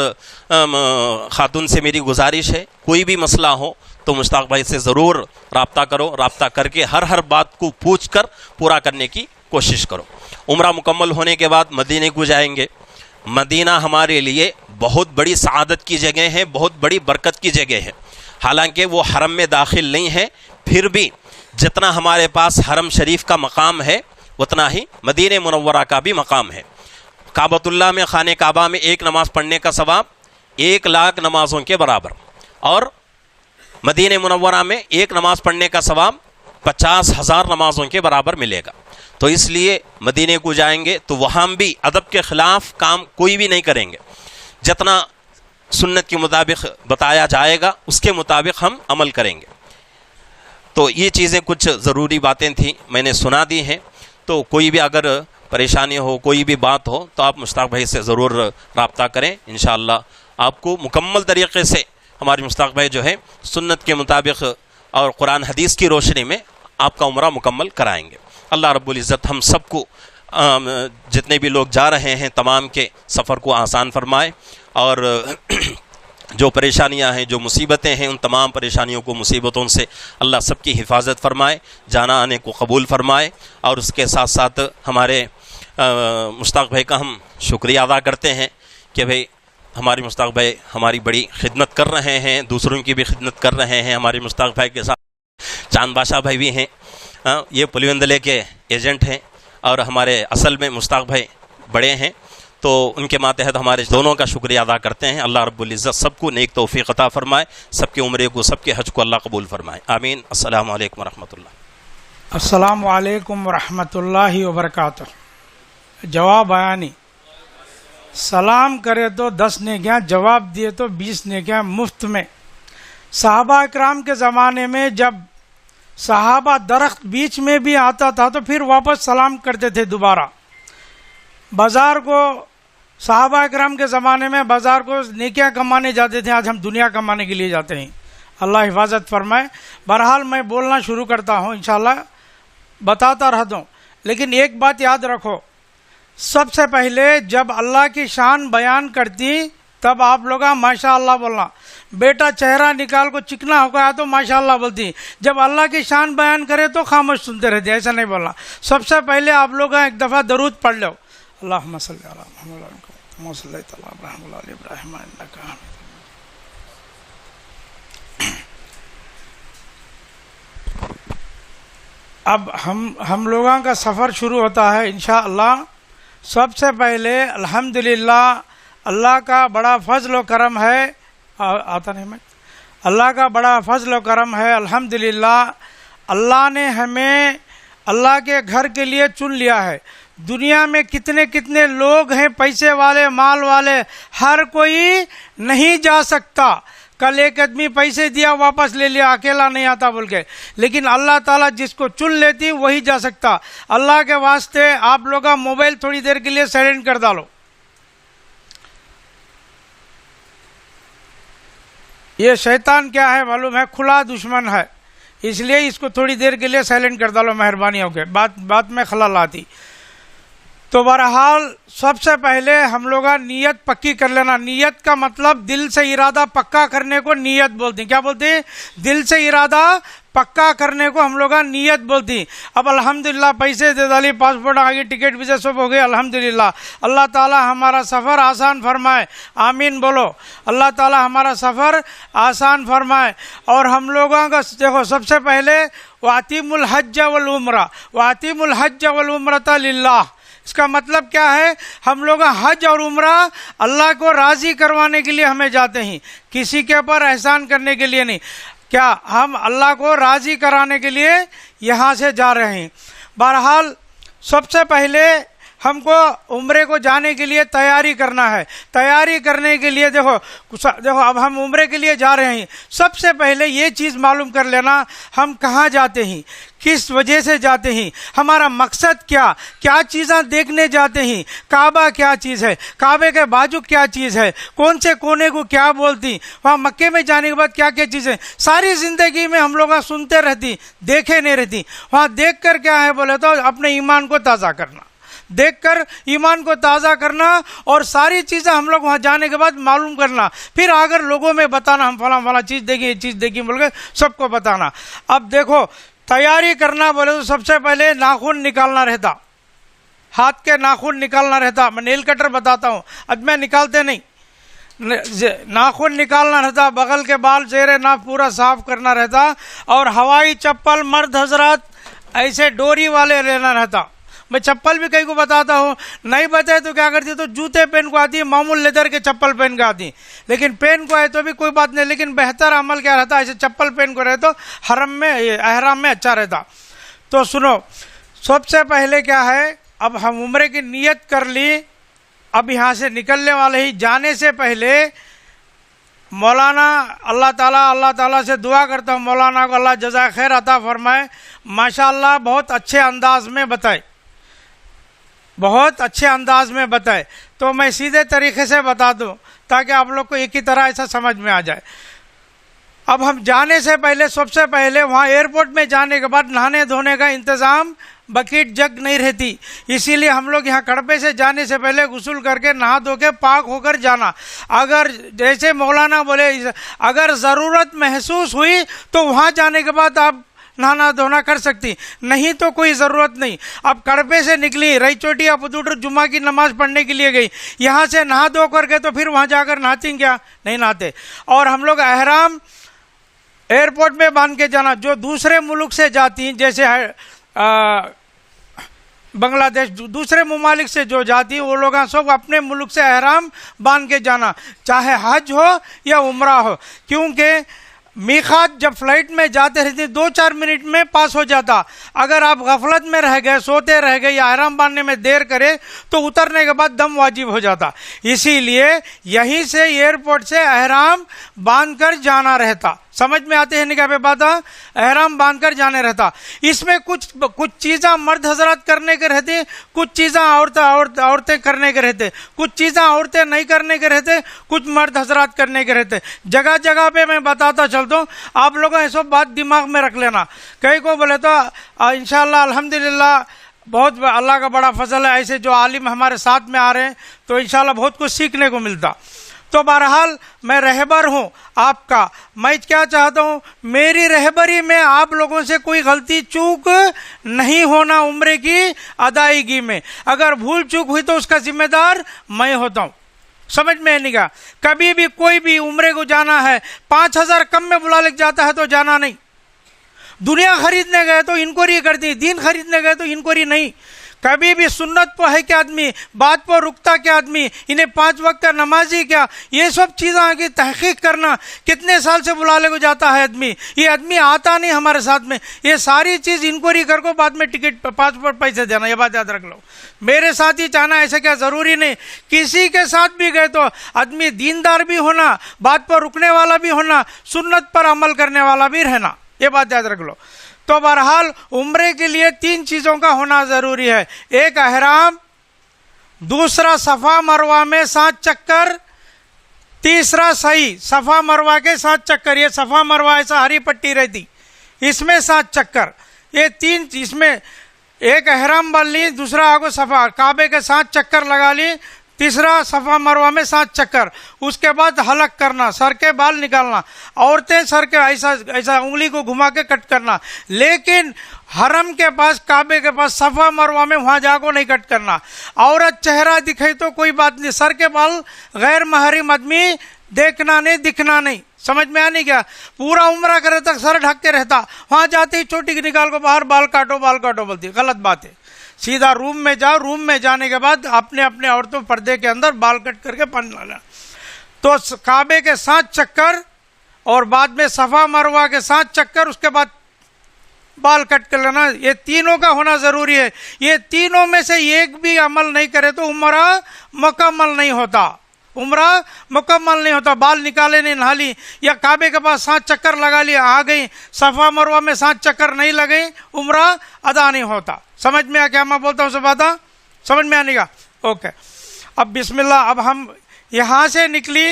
خاتون سے میری گزارش ہے، کوئی بھی مسئلہ ہو تو مشتاق بھائی سے ضرور رابطہ کرو، رابطہ کر کے ہر بات کو پوچھ کر پورا کرنے کی کوشش کرو۔ عمرہ مکمل ہونے کے بعد مدینے کو جائیں گے۔ مدینہ ہمارے لیے بہت بڑی سعادت کی جگہ ہے، بہت بڑی برکت کی جگہ ہے۔ حالانکہ وہ حرم میں داخل نہیں ہے، پھر بھی جتنا ہمارے پاس حرم شریف کا مقام ہے اتنا ہی مدینہ منورہ کا بھی مقام ہے۔ کعبۃ اللہ میں، خانہ کعبہ میں ایک نماز پڑھنے کا ثواب 1,00,000 نمازوں کے برابر، اور مدینہ منورہ میں ایک نماز پڑھنے کا ثواب 50,000 نمازوں کے برابر ملے گا۔ تو اس لیے مدینے کو جائیں گے تو وہاں بھی ادب کے خلاف کام کوئی بھی نہیں کریں گے، جتنا سنت کے مطابق بتایا جائے گا اس کے مطابق ہم عمل کریں گے۔ تو یہ چیزیں کچھ ضروری باتیں تھیں، میں نے سنا دی ہیں۔ تو کوئی بھی اگر پریشانی ہو، کوئی بھی بات ہو تو آپ مشتاق بھائی سے ضرور رابطہ کریں، انشاءاللہ آپ کو مکمل طریقے سے ہمارے مشتاق بھائی جو ہے سنت کے مطابق اور قرآن حدیث کی روشنی میں آپ کا عمرہ مکمل کرائیں گے۔ اللہ رب العزت ہم سب کو، جتنے بھی لوگ جا رہے ہیں تمام کے سفر کو آسان فرمائے، اور جو پریشانیاں ہیں، جو مصیبتیں ہیں، ان تمام پریشانیوں کو، مصیبتوں سے اللہ سب کی حفاظت فرمائے، جانا آنے کو قبول فرمائے۔ اور اس کے ساتھ ساتھ ہمارے مشتاق بھائی کا ہم شکریہ ادا کرتے ہیں کہ بھئی ہمارے مشتاق بھائی ہماری بڑی خدمت کر رہے ہیں، دوسروں کی بھی خدمت کر رہے ہیں۔ ہمارے مشتاق بھائی کے ساتھ چاند بادشاہ بھائی بھی ہیں، یہ پلیوندلے کے ایجنٹ ہیں، اور ہمارے اصل میں مشتاق بھائی بڑے ہیں، تو ان کے ماتحت ہمارے دونوں کا شکریہ ادا کرتے ہیں۔ اللہ رب العزت سب کو نیک توفیق عطا فرمائے، سب کے عمرے کو، سب کے حج کو اللہ قبول فرمائے، آمین۔ السلام علیکم ورحمۃ اللہ۔ السلام علیکم ورحمۃ اللہ وبرکاتہ۔ جواب بیانی: سلام کرے تو 10 نیکیاں، جواب دیے تو 20 نیکیاں مفت میں۔ صحابہ اکرام کے زمانے میں جب صحابہ درخت بیچ میں بھی آتا تھا تو پھر واپس سلام کرتے تھے دوبارہ۔ بازار کو صحابہ اکرام کے زمانے میں بازار کو نیکیاں کمانے جاتے تھے، آج ہم دنیا کمانے کے لیے جاتے ہیں۔ اللہ حفاظت فرمائے۔ بہرحال میں بولنا شروع کرتا ہوں، انشاءاللہ بتاتا رہتا ہوں، لیکن ایک بات یاد رکھو، سب سے پہلے جب اللہ کی شان بیان کرتی تب آپ لوگ ماشاء اللہ بولنا۔ بیٹا چہرہ نکال کو چکنا ہو گیا تو ماشاء اللہ بولتی، جب اللہ کی شان بیان کرے تو خاموش سنتے رہتے، ایسا نہیں بولنا۔ سب سے پہلے آپ لوگ ایک دفعہ درود پڑھ لو، اللہم صلی علی محمد کما صلیت علی ابراہیم وعلی آل ابراہیم انک حمید۔ اب ہم لوگوں کا سفر شروع ہوتا ہے انشاءاللہ۔ سب سے پہلے الحمدللہ اللہ کا بڑا فضل و کرم ہے، آتا نہیں میں، اللہ کا بڑا فضل و کرم ہے الحمدللہ۔ اللہ نے ہمیں اللہ کے گھر کے لیے چن لیا ہے۔ دنیا میں کتنے لوگ ہیں، پیسے والے، مال والے، ہر کوئی نہیں جا سکتا۔ کل ایک آدمی پیسے دیا واپس لے لیا، اکیلا نہیں آتا بول کے، لیکن اللہ تعالیٰ جس کو چن لیتی وہی جا سکتا۔ اللہ کے واسطے آپ لوگ موبائل تھوڑی دیر کے لیے سائلنٹ کر ڈالو۔ یہ شیطان کیا ہے معلوم ہے؟ کھلا دشمن ہے، اس لیے اس کو تھوڑی دیر کے لیے سائلنٹ کر ڈالو مہربانی ہو کے، بات میں خلل آتی۔ تو بہرحال سب سے پہلے ہم لوگ نیت پکی کر لینا۔ نیت کا مطلب دل سے ارادہ پکا کرنے کو نیت بولتے ہیں۔ کیا بولتے ہیں؟ دل سے ارادہ پکا کرنے کو ہم لوگ نیت بولتی۔ اب الحمدللہ پیسے دے ڈالی، پاسپورٹ آ گئی، ٹکٹ ویزا سب ہو گئے الحمدللہ۔ اللہ تعالی ہمارا سفر آسان فرمائے، آمین بولو۔ اللہ تعالی ہمارا سفر آسان فرمائے۔ اور ہم لوگوں کا دیکھو سب سے پہلے وَأَتِمُّ الْحَجَّ وَالْعُمْرَةَ، وَأَتِمُّ الْحَجَّ وَالْعُمْرَةَ لِلَّهِ۔ اس کا مطلب کیا ہے؟ ہم لوگ حج اور عمرہ اللہ کو راضی کروانے کے لیے ہمیں جاتے ہیں، کسی کے اوپر احسان کرنے کے لیے نہیں۔ کیا ہم اللہ کو راضی کرانے کے لیے یہاں سے جا رہے ہیں۔ بہرحال سب سے پہلے ہم کو عمرے کو جانے کے لیے تیاری کرنا ہے۔ تیاری کرنے کے لیے دیکھو اب ہم عمرے کے لیے جا رہے ہیں، سب سے پہلے یہ چیز معلوم کر لینا ہم کہاں جاتے ہیں، کس وجہ سے جاتے ہیں، ہمارا مقصد کیا چیزیں دیکھنے جاتے ہیں، کعبہ کیا چیز ہے، کعبے کے بازو کیا چیز ہے، کون سے کونے کو کیا بولتی، وہاں مکے میں جانے کے بعد کیا کیا چیزیں، ساری زندگی میں ہم لوگ سنتے رہتی، دیکھے نہیں رہتی۔ وہاں دیکھ کر کیا ہے بولے تو اپنے ایمان کو تازہ کرنا۔ دیکھ کر ایمان کو تازہ کرنا اور ساری چیزیں ہم لوگ وہاں جانے کے بعد معلوم کرنا، پھر اگر لوگوں میں بتانا ہم فلاں فلاں چیز دیکھیں، یہ چیز دیکھیں بول کے سب کو بتانا۔ اب دیکھو تیاری کرنا بولے تو سب سے پہلے ناخن نکالنا رہتا، ہاتھ کے ناخن نکالنا رہتا۔ میں نیل کٹر بتاتا ہوں، اب میں نکالتے نہیں، ناخن نکالنا رہتا، بغل کے بال زیر ناف پورا صاف کرنا رہتا، اور ہوائی چپل مرد حضرات ایسے ڈوری والے لینا رہتا۔ میں چپل بھی کئی کو بتاتا ہوں، نہیں بتائے تو کیا کرتی تو جوتے پہن کو آتی، معمول لیدر کے چپل پہن کے آتی، لیکن پہن کو آئے تو بھی کوئی بات نہیں، لیکن بہتر عمل کیا رہتا ایسے چپل پہن کو رہے تو حرم میں احرام میں اچھا رہتا۔ تو سنو، سب سے پہلے کیا ہے، اب ہم عمرے کی نیت کر لی، اب یہاں سے نکلنے والے ہی جانے سے پہلے مولانا اللہ تعالیٰ سے دعا کرتا ہوں، مولانا کو اللہ جزائے خیر عطا فرمائے، ماشاءاللہ بہت اچھے انداز میں بتائے، بہت اچھے انداز میں بتائے، تو میں سیدھے طریقے سے بتا دوں تاکہ آپ لوگ کو ایک ہی طرح ایسا سمجھ میں آ جائے۔ اب ہم جانے سے پہلے سب سے پہلے وہاں ایئرپورٹ میں جانے کے بعد نہانے دھونے کا انتظام بکیٹ جگ نہیں رہتی، اسی لیے ہم لوگ یہاں کڑپے سے جانے سے پہلے غسل کر کے نہا دھو کے پاک ہو کر جانا۔ اگر جیسے مولانا بولے اگر ضرورت محسوس ہوئی تو وہاں جانے کے بعد آپ نہانا دھونا کر سکتی، نہیں تو کوئی ضرورت نہیں۔ اب کڑپے سے نکلی رئی چوٹی یا پدوٹر جمعہ کی نماز پڑھنے کے لیے گئی، یہاں سے نہا دھو کر کے تو پھر وہاں جا کر نہاتی کیا؟ نہیں نہاتے۔ اور ہم لوگ احرام ایئرپورٹ میں باندھ کے جانا، جو دوسرے ملک سے جاتی ہیں جیسے بنگلہ دیش دوسرے ممالک سے جو جاتی وہ لوگ سب اپنے ملک سے احرام باندھ کے جانا، چاہے حج ہو یا عمرہ ہو، کیونکہ میقات جب فلائٹ میں جاتے رہتے 2-4 منٹ میں پاس ہو جاتا، اگر آپ غفلت میں رہ گئے، سوتے رہ گئے یا احرام باندھنے میں دیر کرے تو اترنے کے بعد دم واجب ہو جاتا، اسی لیے یہیں سے ایئرپورٹ سے احرام باندھ کر جانا رہتا۔ سمجھ میں آتے ہیں نہیں کیا بات؟ احرام باندھ کر جانے رہتا۔ اس میں کچھ چیزاں مرد حضرات کرنے کے رہتے، کچھ چیزاں عورتیں کرنے کے رہتے، کچھ چیزاں عورتیں نہیں کرنے کے رہتے، کچھ مرد حضرات کرنے کے رہتے۔ جگہ جگہ پہ میں بتاتا چلتا ہوں، آپ لوگوں یہ سب بات دماغ میں رکھ لینا۔ کئی کو بولے تو انشاءاللہ الحمدللہ بہت اللہ کا بڑا فضل ہے، ایسے جو عالم ہمارے ساتھ میں آ رہے ہیں تو انشاءاللہ بہت کچھ سیکھنے کو ملتا۔ تو بہرحال میں رہبر ہوں آپ کا، میں کیا چاہتا ہوں میری رہبری میں آپ لوگوں سے کوئی غلطی چوک نہیں ہونا، عمرے کی ادائیگی میں اگر بھول چوک ہوئی تو اس کا ذمہ دار میں ہوتا ہوں۔ سمجھ میں نہیں گا؟ کبھی بھی کوئی بھی عمرے کو جانا ہے 5000 کم میں بلا لے جاتا ہے تو جانا نہیں، دنیا خریدنے گئے تو انکوائری کرتی، دین خریدنے گئے تو انکوائری نہیں۔ کبھی بھی سنت پہ ہے کیا آدمی، بات پہ رکتا کیا آدمی، انہیں 5 وقت کا نمازی کیا، یہ سب چیزیں کی تحقیق کرنا۔ کتنے سال سے بلالے کو جاتا ہے آدمی، یہ آدمی آتا نہیں ہمارے ساتھ میں، یہ ساری چیز انکوائری کر کو بعد میں ٹکٹ پاسپورٹ پیسے دینا، یہ بات یاد رکھ لو۔ میرے ساتھ ہی چاہنا ایسا کیا ضروری نہیں، کسی کے ساتھ بھی گئے تو آدمی دیندار بھی ہونا، بات پر رکنے والا بھی ہونا، سنت پر عمل کرنے والا بھی رہنا، یہ بات یاد رکھ لو۔ تو بہرحال عمرے کے لیے 3 چیزوں کا ہونا ضروری ہے، ایک احرام، دوسرا صفا مروہ میں 7 چکر، تیسرا صحیح صفا مروہ کے 7 چکر، یہ صفا مروہ ایسا ہری پٹی رہتی اس میں 7 چکر، یہ 3 اس میں ایک احرام باندھ لی، دوسرا آگو صفا کعبے کے 7 چکر لگا لی، تیسرا صفا مروہ میں 7 چکر، اس کے بعد حلق کرنا، سر کے بال نکالنا، عورتیں سر کے ایسا انگلی کو گھما کے کٹ کرنا، لیکن حرم کے پاس کعبے کے پاس صفا مروہ میں وہاں جا کو نہیں کٹ کرنا۔ عورت چہرہ دکھے تو کوئی بات نہیں، سر کے بال غیر محرم آدمی دیکھنا نہیں، دکھنا نہیں۔ سمجھ میں آنے کیا؟ پورا عمرہ کرے تک سر ڈھک کے رہتا، وہاں جاتے ہی چوٹی نکال کو باہر بال کاٹو بولتی، غلط بات ہے۔ سیدھا روم میں جاؤ، روم میں جانے کے بعد اپنے عورتوں پردے کے اندر بال کٹ کر کے پن لانا۔ تو کعبے کے 7 چکر اور بعد میں صفا مروہ کے 7 چکر، اس کے بعد بال کٹ کر لینا، یہ تینوں کا ہونا ضروری ہے۔ یہ تینوں میں سے ایک بھی عمل نہیں کرے تو عمرہ مکمل نہیں ہوتا، عمرہ مکمل نہیں ہوتا۔ بال نکالے نہیں، نہا لی، یا کعبے کے پاس 7 چکر لگا لیا آ گئی، صفا مروہ میں 7 چکر نہیں لگے، عمرہ ادا نہیں ہوتا۔ سمجھ میں آ کیا میں بولتا ہوں؟ سب بات سمجھ میں آنے گا؟ اوکے، اب بسم اللہ، اب ہم یہاں سے نکلی،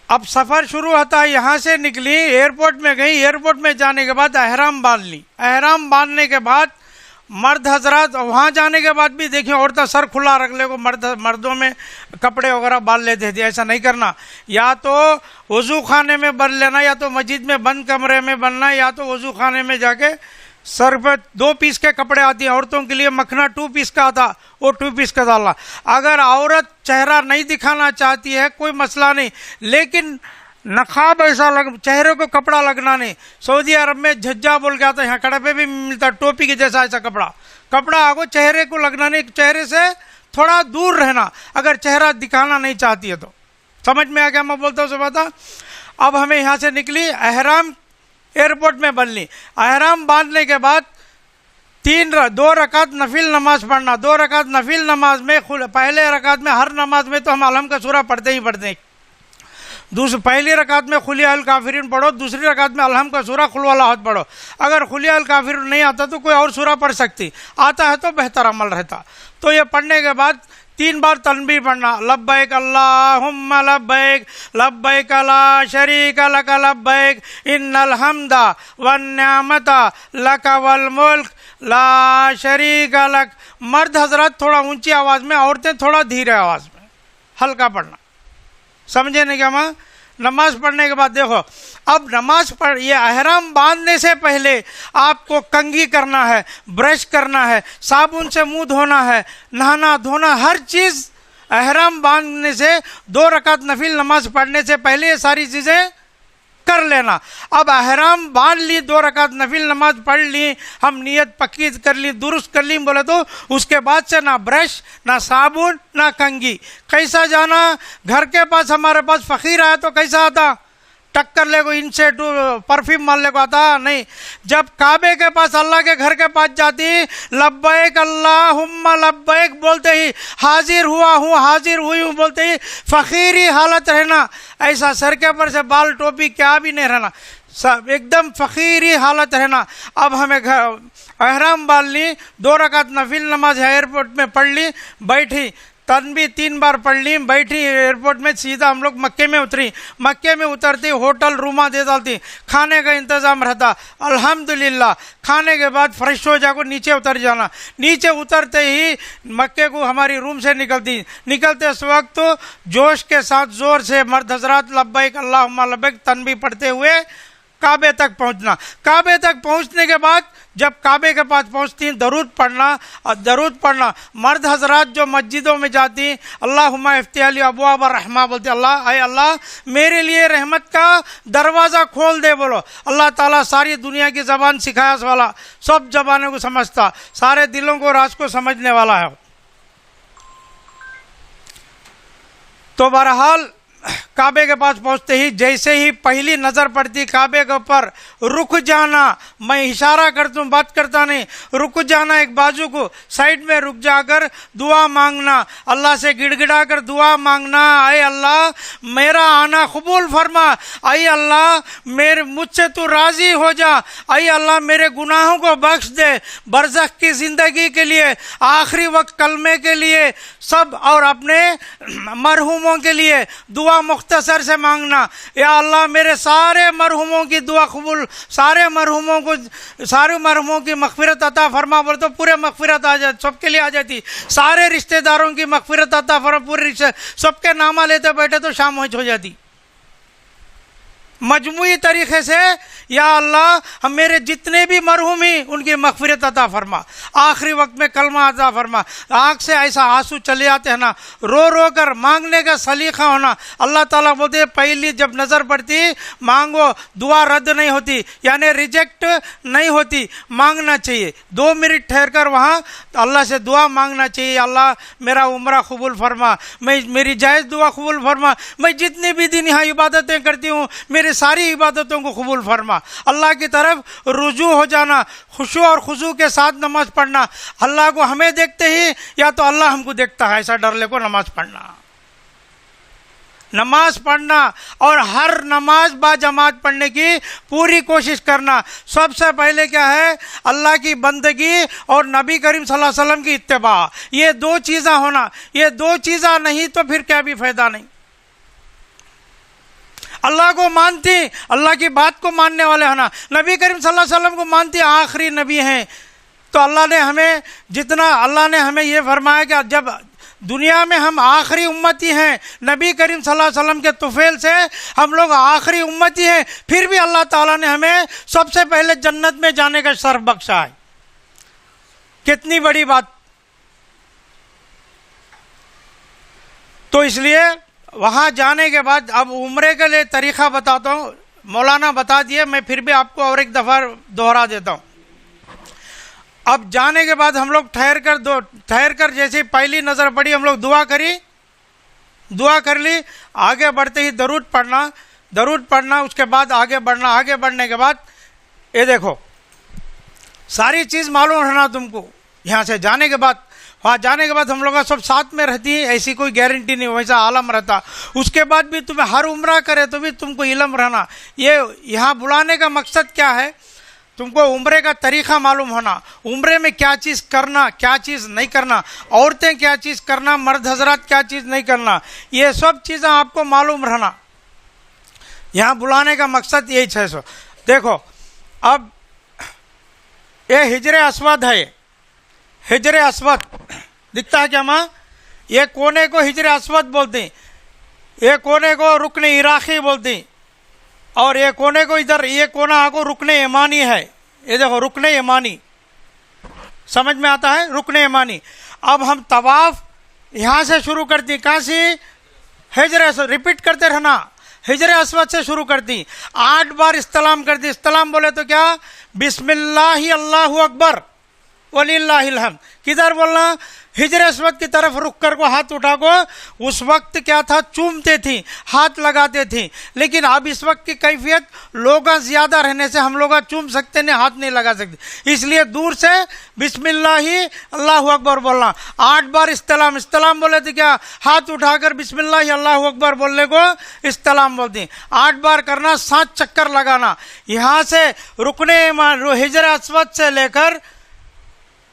اب سفر شروع ہوتا ہے، یہاں سے نکلی، ایئرپورٹ میں گئی، ایئرپورٹ میں جانے کے بعد احرام باندھ لی، احرام باندھنے کے بعد مرد حضرات وہاں جانے کے بعد بھی دیکھیں عورتیں سر کھلا رکھ لے کو، مردوں میں کپڑے وغیرہ باندھ لیتے تھے، ایسا نہیں کرنا. یا تو وضو خانے میں بن لینا، یا تو مسجد میں بند کمرے میں بننا، یا تو وضو خانے میں جا کے سر پہ 2 پیس کے کپڑے آتی ہیں عورتوں کے لیے، مکھنا 2 پیس کا آتا، وہ 2 پیس کا ڈالنا. اگر عورت چہرہ نہیں دکھانا چاہتی ہے کوئی مسئلہ نہیں، لیکن نقاب ایسا چہرے کو کپڑا لگنا نہیں. سعودی عرب میں جھجا بول کے آتا ہے، یہاں کڑے پہ بھی ملتا ٹوپی کے جیسا ایسا کپڑا آگو چہرے کو لگنا نہیں، چہرے سے تھوڑا دور رہنا اگر چہرہ دکھانا نہیں چاہتی ہے تو. سمجھ میں آ گیا میں بولتا ہوں سے بتا. اب ہمیں یہاں سے نکلی، احرام ایئرپورٹ میں بن لی. احرام باندھنے کے بعد 2 رکعت نفل نماز پڑھنا. 2 رکعت نفل نماز میں پہلے رکعت میں ہر نماز میں تو ہم الحم کا سورہ پڑھتے ہی پڑھتے ہیں. پہلی رکعت میں قل یا الکافرون پڑھو، دوسری رکعت میں الحم کا سورہ قل واللہ احد پڑھو. اگر قل یا الکافرون نہیں آتا تو کوئی اور سورہ پڑھ سکتی، آتا ہے تو بہتر عمل رہتا. تو یہ پڑھنے کے بعد 3 بار تنبیہ پڑھنا، لبیک اللہم لبیک لبیک لا شریک لک لبیک ان الحمد والنعمت لک والملک لا شریک لک. مرد حضرات تھوڑا اونچی آواز میں، عورتیں تھوڑا دھیرے آواز میں، ہلکا پڑھنا. سمجھے نہیں کیا ماں؟ نماز پڑھنے کے بعد دیکھو، اب نماز یہ احرام باندھنے سے پہلے آپ کو کنگھی کرنا ہے، برش کرنا ہے، صابن سے منہ دھونا ہے، نہانا دھونا، ہر چیز احرام باندھنے سے 2 رکعت نفل نماز پڑھنے سے پہلے یہ ساری چیزیں کر لینا. اب احرام باندھ لی، 2 رکعت نفل نماز پڑھ لی، ہم نیت پکی کر لی، درست کر لی بولے تو اس کے بعد سے نہ برش نہ صابن نہ کنگھی. کیسا جانا؟ گھر کے پاس ہمارے پاس فقیر آیا تو کیسا آتا؟ ٹکر لے کو ان سے پرفیوم مارنے کو آتا نہیں. جب کعبے کے پاس اللہ کے گھر کے پاس جاتی، لبیک اللہم لبیک بولتے ہی، حاضر ہوا ہوں حاضر ہوئی ہوں بولتے ہی فقیری حالت رہنا. ایسا سر کے پر سے بال ٹوپی کیا بھی نہیں رہنا، ایک دم فقیری حالت رہنا. اب ہمیں احرام باندھ لی، 2 رکعت نفل نماز ایئرپورٹ میں پڑھ لی، بیٹھی، تنبیہ 3 بار پڑھ لی، بیٹھی. ایئرپورٹ میں سیدھا ہم لوگ مکے میں اتری. مکے میں اترتی ہوٹل روما دے ڈالتی، کھانے کا انتظام رہتا. الحمدللہ کھانے کے بعد فریش ہو جا کو نیچے اتر جانا. نیچے اترتے ہی مکے کو ہماری روم سے نکلتے اس وقت تو جوش کے ساتھ زور سے مرد حضرات لبیک اللہم لبیک تنبیہ پڑھتے ہوئے کعبے تک پہنچنا. کعبے تک پہنچنے کے بعد جب کعبے کے پاس پہنچتی ہیں درود پڑھنا. مرد حضرات جو مسجدوں میں جاتی ہیں، اللہم افتح لی ابواب الرحمہ بولتے، اللہ اے اللہ میرے لیے رحمت کا دروازہ کھول دے بولو. اللہ تعالیٰ ساری دنیا کی زبان سکھایا والا، سب زبانوں کو سمجھتا، سارے دلوں کو راز کو سمجھنے والا ہے. تو بہرحال کعبے کے پاس پہنچتے ہی جیسے ہی پہلی نظر پڑتی کعبے کے اوپر، رک جانا. میں اشارہ کرتا ہوں، بات کرتا نہیں، رک جانا، ایک بازو کو سائڈ میں رک جا کر دعا مانگنا، اللہ سے گڑ گڑا کر دعا مانگنا. اے اللہ میرا آنا قبول فرما، اے اللہ مجھ سے تو راضی ہو جا، اے اللہ میرے گناہوں کو بخش دے، برزخ کی زندگی کے لیے، آخری وقت کلمے کے لیے سب، اور اپنے مرحوموں کے لیے دعا مختصر سے مانگنا. یا اللہ میرے سارے مرحوموں کی دعا قبول، سارے مرحوموں کی مغفرت عطا فرما بولے تو پورے مغفرت آ جاتی، سب کے لیے آ جاتی. سارے رشتہ داروں کی مغفرت عطا فرما، پورے رشتہ سب کے نامہ لیتے بیٹھے تو شام ہو جاتی. مجموعی طریقے سے یا اللہ ہم میرے جتنے بھی مرحوم ہیں ان کی مغفرت عطا فرما، آخری وقت میں کلمہ عطا فرما. آنکھ سے ایسا آنسو چلے آتے ہیں نا، رو رو کر مانگنے کا سلیقہ ہونا. اللہ تعالیٰ بولتے پہلی جب نظر پڑتی مانگو، دعا رد نہیں ہوتی، یعنی ریجیکٹ نہیں ہوتی، مانگنا چاہیے. 2 منٹ ٹھہر کر وہاں اللہ سے دعا مانگنا چاہیے. اللہ میرا عمرہ قبول فرما، میری جائز دعا قبول فرما، میں جتنی بھی دن یہاں عبادتیں کرتی ہوں میرے ساری عبادتوں کو قبول فرما. اللہ کی طرف رجوع ہو جانا، خشوع اور خضوع کے ساتھ نماز پڑھنا. اللہ کو ہمیں دیکھتے ہی یا تو اللہ ہم کو دیکھتا ہے ایسا ڈر لے کو نماز پڑھنا اور ہر نماز با جماعت پڑھنے کی پوری کوشش کرنا. سب سے پہلے کیا ہے؟ اللہ کی بندگی اور نبی کریم صلی اللہ علیہ وسلم کی اتباع. یہ 2 چیزیں ہونا، یہ 2 چیزیں نہیں تو پھر کیا بھی فائدہ نہیں. اللہ کو مانتی، اللہ کی بات کو ماننے والے ہونا، نبی کریم صلی اللہ علیہ وسلم کو مانتی، آخری نبی ہیں، تو اللہ نے ہمیں یہ فرمایا کہ جب دنیا میں ہم آخری امتی ہیں، نبی کریم صلی اللہ علیہ وسلم کے طفیل سے ہم لوگ آخری امتی ہیں، پھر بھی اللہ تعالیٰ نے ہمیں سب سے پہلے جنت میں جانے کا شرف بخشا ہے. کتنی بڑی بات. تو اس لیے وہاں جانے کے بعد اب عمرے کے لیے طریقہ بتاتا ہوں. مولانا بتا دیے، میں پھر بھی آپ کو اور ایک دفعہ دوہرا دیتا ہوں. اب جانے کے بعد ہم لوگ ٹھہر کر جیسے پہلی نظر پڑی ہم لوگ دعا کر لی. آگے بڑھتے ہی درود پڑھنا، اس کے بعد آگے بڑھنے کے بعد یہ دیکھو ساری چیز معلوم رہنا تم کو. یہاں سے وہاں جانے کے بعد ہم لوگ سب ساتھ میں رہتی ہیں، ایسی کوئی گارنٹی نہیں، ویسا عالم رہتا. اس کے بعد بھی تمہیں ہر عمرہ کرے تو بھی تم کو علم رہنا. یہ یہاں بلانے کا مقصد کیا ہے؟ تم کو عمرے کا طریقہ معلوم ہونا، عمرے میں کیا چیز کرنا، کیا چیز نہیں کرنا، عورتیں کیا چیز کرنا، مرد حضرات کیا چیز نہیں کرنا، یہ سب چیزیں آپ کو معلوم رہنا. یہاں بلانے کا مقصد یہی 600. دیکھو اب یہ حجر اسود ہے، حجر اسود دکھتا ہے کیا ماں؟ یہ کونے کو حجر اسود بولتے ہیں، یہ کونے کو رکن عراقی بولتے ہیں، اور یہ کونے کو ادھر یہ کونا کو رکن یمانی ہے. یہ دیکھو رکن یمانی سمجھ میں آتا ہے، رکن یمانی. اب ہم طواف یہاں سے شروع کرتی، کہاں سے؟ حجر اسود. ریپیٹ کرتے رہنا، حجر اسود سے شروع کرتی، 8 بار استلام کرتی. استلام بولے تو کیا؟ بسم اللہ اللہ اکبر وللہ الحمد. کدھر بولنا؟ حجر اسود کی طرف رک کر کو ہاتھ اٹھا کو. اس وقت کیا تھا؟ چومتے تھی، ہاتھ لگاتے تھے. لیکن اب اس وقت کی کیفیت لوگ زیادہ رہنے سے ہم لوگ چوم سکتے نہیں، ہاتھ نہیں لگا سکتے. اس لیے دور سے بسم اللہ اللہ اکبر بولنا. 8 بار استلام بولے تو کیا؟ ہاتھ اٹھا کر بسم اللہ اللہ اکبر بولنے کو استلام بولتے ہیں. 8 بار کرنا، 7 چکر لگانا. یہاں سے رکن حجر اسود سے لے کر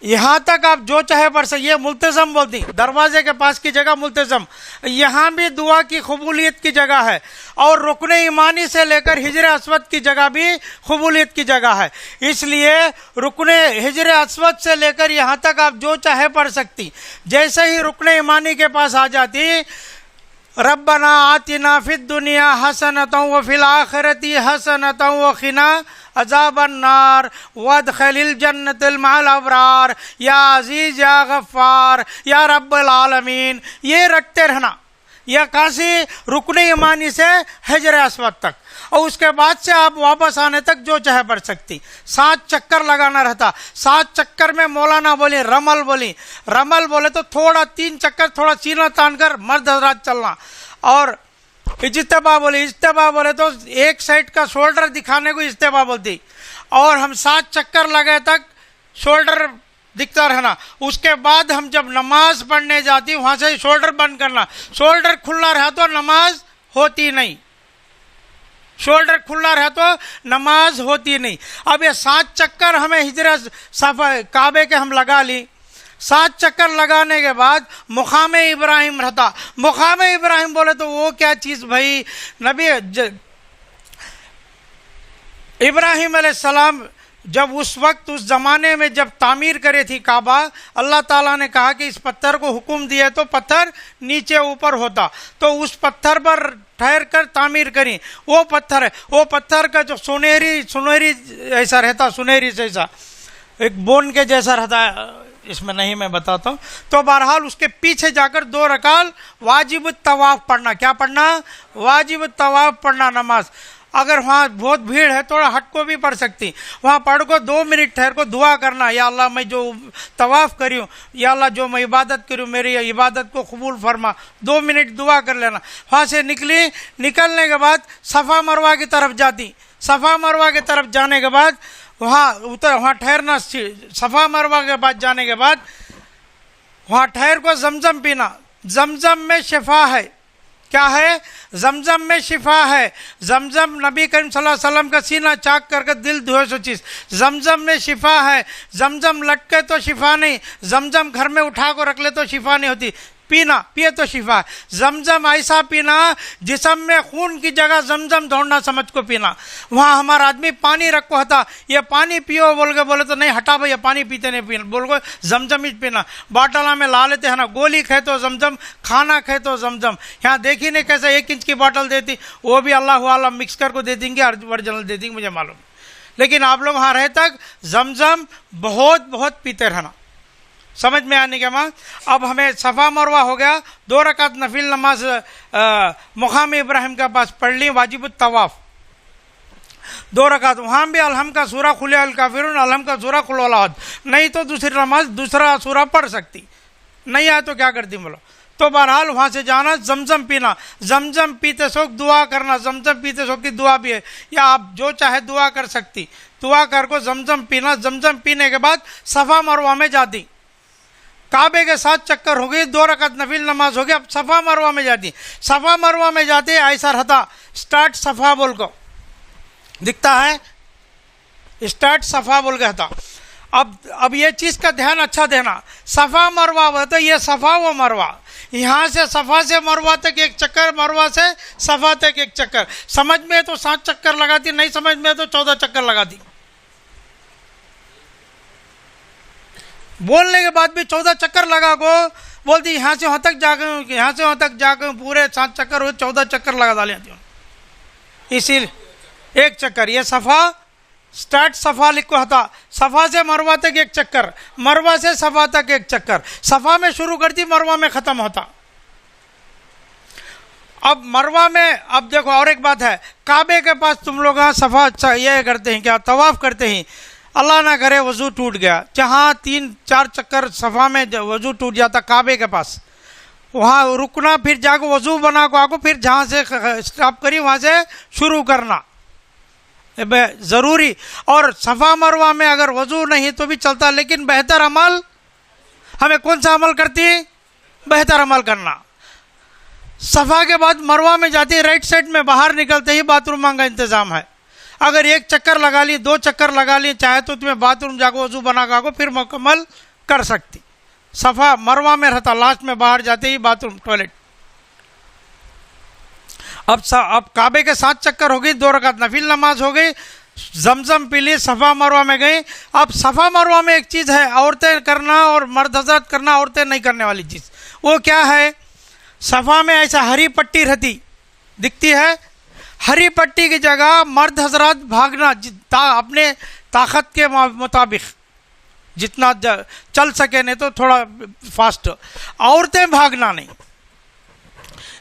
یہاں تک آپ جو چاہے پڑھ سکتے. یہ ملتزم بولتی، دروازے کے پاس کی جگہ ملتزم. یہاں بھی دعا کی قبولیت کی جگہ ہے، اور رکن ایمانی سے لے کر حجر اسود کی جگہ بھی قبولیت کی جگہ ہے. اس لیے رکن حجر اسود سے لے کر یہاں تک آپ جو چاہے پڑھ سکتی. جیسے ہی رکن ایمانی کے پاس آ جاتی، ربنا آتنا فی الدنیا حسنۃ وفی الآخرۃ حسنۃ وقنا عذاب النار وادخل الجنۃ مع الابرار یا عزیز یا غفار یا رب العالمین. یہ رکھتے رہنا. یا کہاں سے؟ رکن یمانی سے حجر اسود تک، اور اس کے بعد سے آپ واپس آنے تک جو چاہے پڑھ سکتی. 7 چکر لگانا رہتا. 7 چکر میں مولانا بولی رمل بولے تو تھوڑا 3 چکر تھوڑا سینہ تان کر مرد حضرات چلنا. اور اجتبا بولے تو ایک سائڈ کا شولڈر دکھانے کو اجتبا بولتی. اور ہم 7 چکر لگے تک شولڈر دکھتا رہنا. اس کے بعد ہم جب نماز پڑھنے جاتی وہاں سے شولڈر بند کرنا. شولڈر کھلا رہا تو نماز ہوتی نہیں، شولڈر کھلا رہا تو نماز ہوتی نہیں. اب یہ 7 چکر ہمیں ہجرہ کعبے کے ہم لگا لی. 7 چکر لگانے کے بعد مقام ابراہیم رہتا. مقام ابراہیم بولے تو وہ کیا چیز بھائی؟ نبی ابراہیم علیہ السلام جب اس وقت اس زمانے میں جب تعمیر کرے تھی کعبہ، اللہ تعالیٰ نے کہا کہ اس پتھر کو حکم دیا تو پتھر نیچے اوپر ہوتا، تو اس پتھر پر ٹھہر کر تعمیر کریں. وہ پتھر ہے، وہ پتھر کا جو سنہری ایسا رہتا، سنہری جیسا ایک بون کے جیسا رہتا ہے، اس میں نہیں میں بتاتا ہوں. تو بہرحال اس کے پیچھے جا کر 2 رکعت واجب الطواف پڑھنا. کیا پڑھنا؟ واجب الطواف پڑھنا نماز. اگر وہاں بہت بھیڑ ہے تھوڑا ہٹ کو بھی پڑھ سکتی. وہاں پڑھ کو 2 منٹ ٹھہر کو دعا کرنا، یا اللہ میں جو طواف کری ہوں، یا اللہ جو میں عبادت کری ہوں میری عبادت کو قبول فرما. 2 منٹ دعا کر لینا. وہاں سے نکلنے کے بعد صفا مروہ کی طرف جاتی. صفا مروہ کی طرف جانے کے بعد وہاں ٹھہرنا. صفا مروہ کے بعد جانے کے بعد وہاں ٹھہر کو زمزم پینا. زمزم میں شفا ہے. کیا ہے؟ زمزم میں شفا ہے. زمزم نبی کریم صلی اللہ علیہ وسلم کا سینہ چاک کر کے دل دھوئے سو چیز. زمزم میں شفا ہے. زمزم لٹکے تو شفا نہیں، زمزم گھر میں اٹھا کو رکھ لے تو شفا نہیں ہوتی. پینا پیے تو شفا ہے. زمزم ایسا پینا جسم میں خون کی جگہ زمزم دوڑنا سمجھ کو پینا. وہاں ہمارا آدمی پانی رکھو ہوتا یہ پانی پیو بول کے بولے تو نہیں ہٹا بھائی پانی پیتے نہیں پینا بول کو زمزم ہی پینا. باٹل میں لا لیتے ہیں نا گولی کھائے تو زمزم کھانا کھائے تو زمزم. یہاں دیکھی نہیں کیسے 1 انچ کی باٹل دیتی وہ بھی اللہ عالم مکس کر کو دے دیں گے اوریجنل دے دیں گے مجھے معلوم. لیکن آپ لوگ وہاں رہے تک زمزم بہت بہت پیتے رہنا. سمجھ میں آنے کے بعد اب ہمیں صفا مروہ ہو گیا. 2 رکعت نفل نماز مقام ابراہیم کے پاس پڑھ لی واجب الطواف 2 رکعت. وہاں بھی الحم کا سورہ قل یا الکافرون الحم کا سورہ قل واللہ احد نہیں تو دوسری نماز دوسرا سورہ پڑھ سکتی نہیں آئے تو کیا کرتی بولو. تو بہرحال وہاں سے جانا زمزم پینا. زمزم پیتے سوک دعا کرنا. زمزم پیتے سوک کی دعا بھی ہے یا آپ جو چاہے دعا کر سکتی. دعا کر کو زمزم پینا. زمزم پینے کے بعد صفا مروہ میں جاتی. کعبے کے 7 چکر ہو گئی. 2 رکعت نفل نماز ہو گئی. اب صفا مروہ میں جاتی. صفا مروہ میں جاتی ایسا رہتا اسٹارٹ صفا بول کو دکھتا ہے اسٹارٹ صفا بول گیا تھا. اب یہ چیز کا دھیان اچھا دینا. صفا مروہ ہوتا یہ صفا و مروہ. یہاں سے صفا سے مروہ تک 1 چکر مروہ سے صفا تک 1 چکر. سمجھ میں تو 7 چکر لگاتی نہیں سمجھ میں تو 14 چکر لگاتی. بولنے کے بعد بھی 14 چکر لگا کو بولتی یہاں سے وہاں تک جا کے یہاں سے وہاں تک جا کے پورے 7 چکر ہوئے 14 چکر لگا ڈالے. اسی 1 چکر یہ صفا اسٹارٹ صفا لکھو ہوتا. صفا سے مروہ تک 1 چکر مروہ سے صفا تک 1 چکر. صفا میں شروع کرتی مروہ میں ختم ہوتا. اب مروہ میں اب دیکھو اور ایک بات ہے کعبے کے پاس تم لوگ صفا یہ کرتے ہیں کیا طواف کرتے ہیں. اللہ نہ کرے وضو ٹوٹ گیا جہاں 3-4 چکر صفا میں وضو ٹوٹ جاتا کعبے کے پاس وہاں رکنا پھر جا کے وضو بنا کو آگو پھر جہاں سے اسٹاپ کری وہاں سے شروع کرنا ضروری. اور صفا مروہ میں اگر وضو نہیں تو بھی چلتا لیکن بہتر عمل ہمیں کون سا عمل کرتی بہتر عمل کرنا. صفا کے بعد مروہ میں جاتی رائٹ سائڈ میں باہر نکلتے ہی باتھ روم کا انتظام ہے. اگر 1 چکر لگا لی 2 چکر لگا لی چاہے تو تمہیں باتھ روم جا کے وضو بنا کے پھر مکمل کر سکتی. صفا مروہ میں رہتا لاسٹ میں باہر جاتے ہی باتھ روم ٹوائلٹ. اب کعبے کے 7 چکر ہو گئی. 2 رکعت نفل نماز ہو گئی. زمزم پی لی صفا مروہ میں گئی. اب صفا مروہ میں ایک چیز ہے عورتیں کرنا اور مرد حضرات کرنا عورتیں نہیں کرنے والی چیز وہ کیا ہے. صفا میں ایسا ہری پٹی رہتی دکھتی ہے. ہری پٹی کی جگہ مرد حضرات بھاگنا اپنے طاقت کے مطابق جتنا چل سکے نہیں تو تھوڑا فاسٹ. عورتیں بھاگنا نہیں.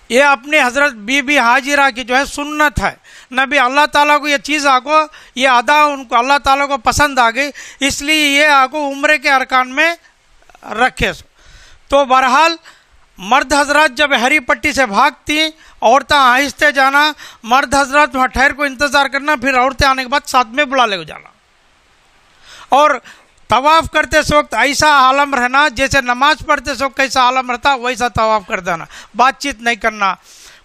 یہ اپنی حضرت بی بی حاجرہ کی جو ہے سنت ہے. نبی اللہ تعالیٰ کو یہ چیز آگو یہ ادا ان کو اللہ تعالیٰ کو پسند آ گئی اس لیے یہ آگو عمرے کے ارکان میں رکھے. تو بہرحال مرد حضرات جب ہری پٹی سے بھاگتی عورتیں آہستہ جانا مرد حضرات وہاں ٹھہر کو انتظار کرنا پھر عورتیں آنے کے بعد ساتھ میں بلا لے جانا. اور طواف کرتے وقت ایسا عالم رہنا جیسے نماز پڑھتے وقت کیسا عالم رہتا ویسا طواف کر دینا. بات چیت نہیں کرنا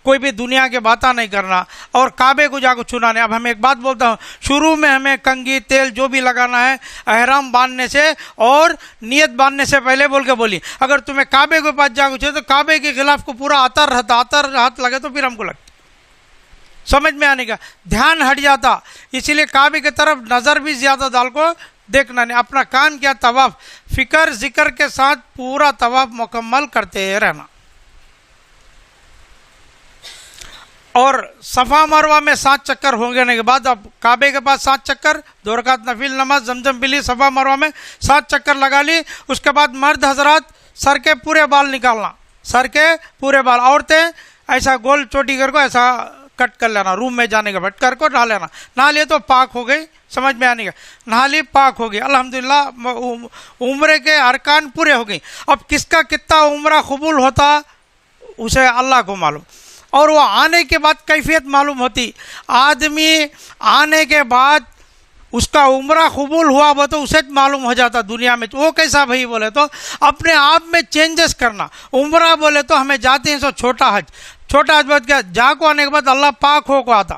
کوئی بھی دنیا کے باتیں نہیں کرنا اور کعبے کو جا کو چھونا نہیں. اب ہمیں ایک بات بولتا ہوں شروع میں ہمیں کنگھی تیل جو بھی لگانا ہے احرام باندھنے سے اور نیت باندھنے سے پہلے بول کے بولی. اگر تمہیں کعبے کے پاس جا کو چھوڑے تو کعبے کے خلاف کو پورا عطر رہتا عطر ہاتھ لگے تو پھر ہم کو لگتا سمجھ میں آنے کا دھیان ہٹ جاتا. اسی لیے کعبے کی طرف نظر بھی زیادہ ڈال کو دیکھنا نہیں. اپنا کام کیا طواف فکر ذکر کے ساتھ پورا طواف مکمل کرتے رہنا. اور صفا مروہ میں 7 چکر ہونے کے بعد اب کعبے کے پاس 7 چکر 2 رکعت نفل نماز زمزم پی لی. صفا مروہ میں 7 چکر لگا لی. اس کے بعد مرد حضرات سر کے پورے بال نکالنا سر کے پورے بال. عورتیں ایسا گول چوٹی کر کو ایسا کٹ کر لینا. روم میں جانے کے بعد کر کو نہا لینا. نہا لیے تو پاک ہو گئی. سمجھ میں آنے کا نہا لی پاک ہو گئی. الحمدللہ عمرے کے ارکان پورے ہو گئی. اب کس کا کتنا عمرہ قبول ہوتا اسے اللہ کو معلوم. اور وہ آنے کے بعد کیفیت معلوم ہوتی. آدمی آنے کے بعد اس کا عمرہ قبول ہوا وہ تو اسے معلوم ہو جاتا دنیا میں. وہ کیسا بھائی بولے تو اپنے آپ میں چینجز کرنا. عمرہ بولے تو ہمیں جاتے ہیں سو چھوٹا حج بات کیا جا کو آنے کے بعد اللہ پاک ہو کو آتا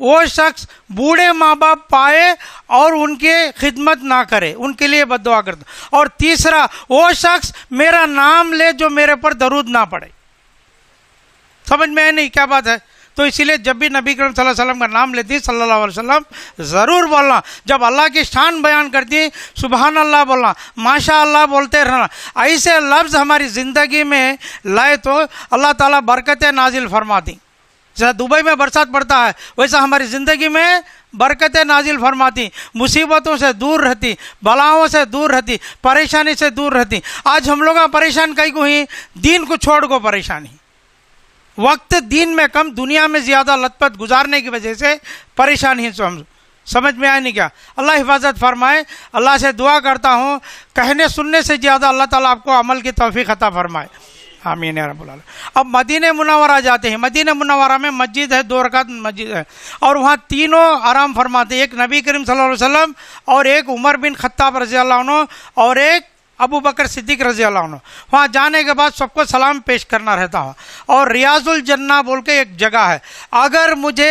وہ شخص بوڑھے ماں باپ پائے اور ان کی خدمت نہ کرے، ان کے لیے بد دعا کرتا. اور تیسرا وہ شخص میرا نام لے جو میرے پر درود نہ پڑے. سمجھ میں آئے نہیں کیا بات ہے؟ تو اسی لیے جب بھی نبی کریم صلی اللہ علیہ وسلم کا نام لیتی صلی اللہ علیہ وسلم ضرور بولنا. جب اللہ کی شان بیان کرتی سبحان اللہ بولنا، ماشاء اللہ بولتے رہنا. ایسے لفظ ہماری زندگی میں لائے تو اللہ تعالیٰ برکتیں نازل فرماتی. جیسا دبئی میں برسات پڑتا ہے ویسا ہماری زندگی میں برکتیں نازل فرماتی، مصیبتوں سے دور رہتی، بلاؤں سے دور رہتی، پریشانی سے دور رہتی. آج ہم لوگ پریشان کئی کو ہی دین کو چھوڑ کو پریشانی، وقت دین میں کم دنیا میں زیادہ لت پت گزارنے کی وجہ سے پریشانی ہے. سمجھ میں آئے نہیں کیا؟ اللہ حفاظت فرمائے. اللہ سے دعا کرتا ہوں کہنے سننے سے زیادہ اللہ تعالیٰ آپ کو عمل کی توفیق عطا فرمائے. آمین یا رب العالمین. اب مدینہ منورہ جاتے ہیں. مدینہ منورہ میں مسجد ہے، 2 رکعت مسجد ہے، اور وہاں تینوں آرام فرماتے ہیں. ایک نبی کریم صلی اللہ علیہ وسلم اور ایک عمر بن خطاب رضی اللہ عنہ اور ایک ابو بکر صدیق رضی اللہ عنہ. وہاں جانے کے بعد سب کو سلام پیش کرنا رہتا ہوں. اور ریاض الجنہ بول کے ایک جگہ ہے، اگر مجھے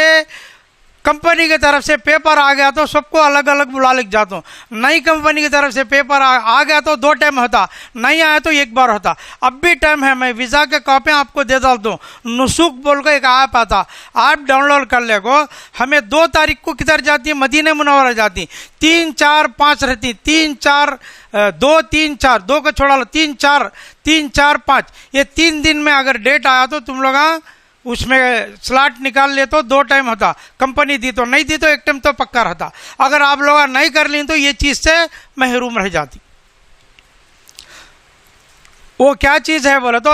کمپنی کی طرف سے پیپر آ گیا تو سب کو الگ الگ بلا لکھ جاتا ہوں. نئی کمپنی کی طرف سے پیپر آ گیا تو 2 ٹائم ہوتا، نہیں آیا تو 1 بار ہوتا. اب بھی ٹائم ہے، میں ویزا کے کاپیاں آپ کو دے ڈالتا ہوں. نسوک بول کے ایک ایپ آتا، آپ ڈاؤن لوڈ کر لے گو. ہمیں 2 تاریخ کو کدھر جاتی ہے؟ مدینہ منورہ جاتی. 3 4 5 رہتی، 3 4 2 3 4 2 کو چھوڑا لو، 3 4 3 4 5. یہ 3 دن میں اگر ڈیٹ آیا تو تم لوگ اس میں سلاٹ نکال لے تو 2 ٹائم ہوتا. کمپنی دی تو نہیں دی تو 1 ٹائم تو پکا رہتا. اگر آپ لوگ نہیں کر لیں تو یہ چیز سے محروم رہ جاتی. وہ کیا چیز ہے بولے تو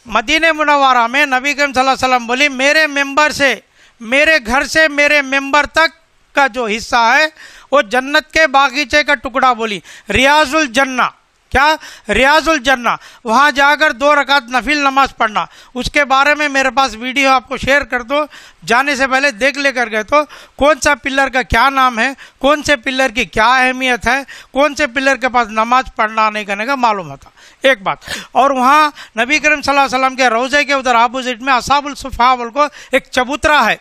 مدینہ منورہ میں نبی کریم صلی اللہ علیہ وسلم بولی میرے ممبر سے، میرے گھر سے میرے ممبر تک کا جو حصہ ہے وہ جنت کے باغیچے کا ٹکڑا بولی ریاض الجنہ. کیا؟ ریاض الجنہ. وہاں جا کر 2 رکعت نفل نماز پڑھنا. اس کے بارے میں میرے پاس ویڈیو آپ کو شیئر کر دو، جانے سے پہلے دیکھ لے کر گئے تو کون سا پلر کا کیا نام ہے، کون سے پلر کی کیا اہمیت ہے، کون سے پلر کے پاس نماز پڑھنا نہیں کرنے کا معلوم ہوتا. ایک بات. اور وہاں نبی کریم صلی اللہ علیہ وسلم کے روضے کے ادھر اپوزٹ میں اصحاب الصفا بول کو ایک چبوترا ہے،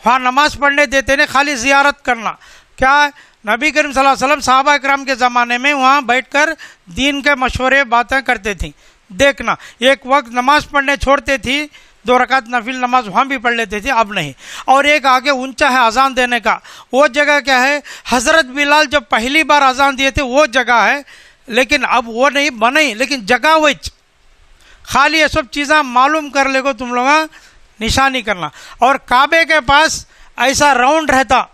وہاں نماز پڑھنے دیتے نہیں، خالی زیارت کرنا. کیا؟ نبی کریم صلی اللہ علیہ وسلم صحابہ اکرام کے زمانے میں وہاں بیٹھ کر دین کے مشورے باتیں کرتے تھیں. دیکھنا ایک وقت نماز پڑھنے چھوڑتے تھی، 2 رکعت نفل نماز وہاں بھی پڑھ لیتے تھے، اب نہیں. اور ایک آگے اونچا ہے اذان دینے کا، وہ جگہ کیا ہے؟ حضرت بلال جب پہلی بار اذان دیے تھے وہ جگہ ہے، لیکن اب وہ نہیں بنائی، لیکن جگہ وہ خالی یہ سب چیزیں معلوم کر لے کو تم لوگ نشانی کرنا. اور کعبے کے پاس ایسا راؤنڈ رہتا،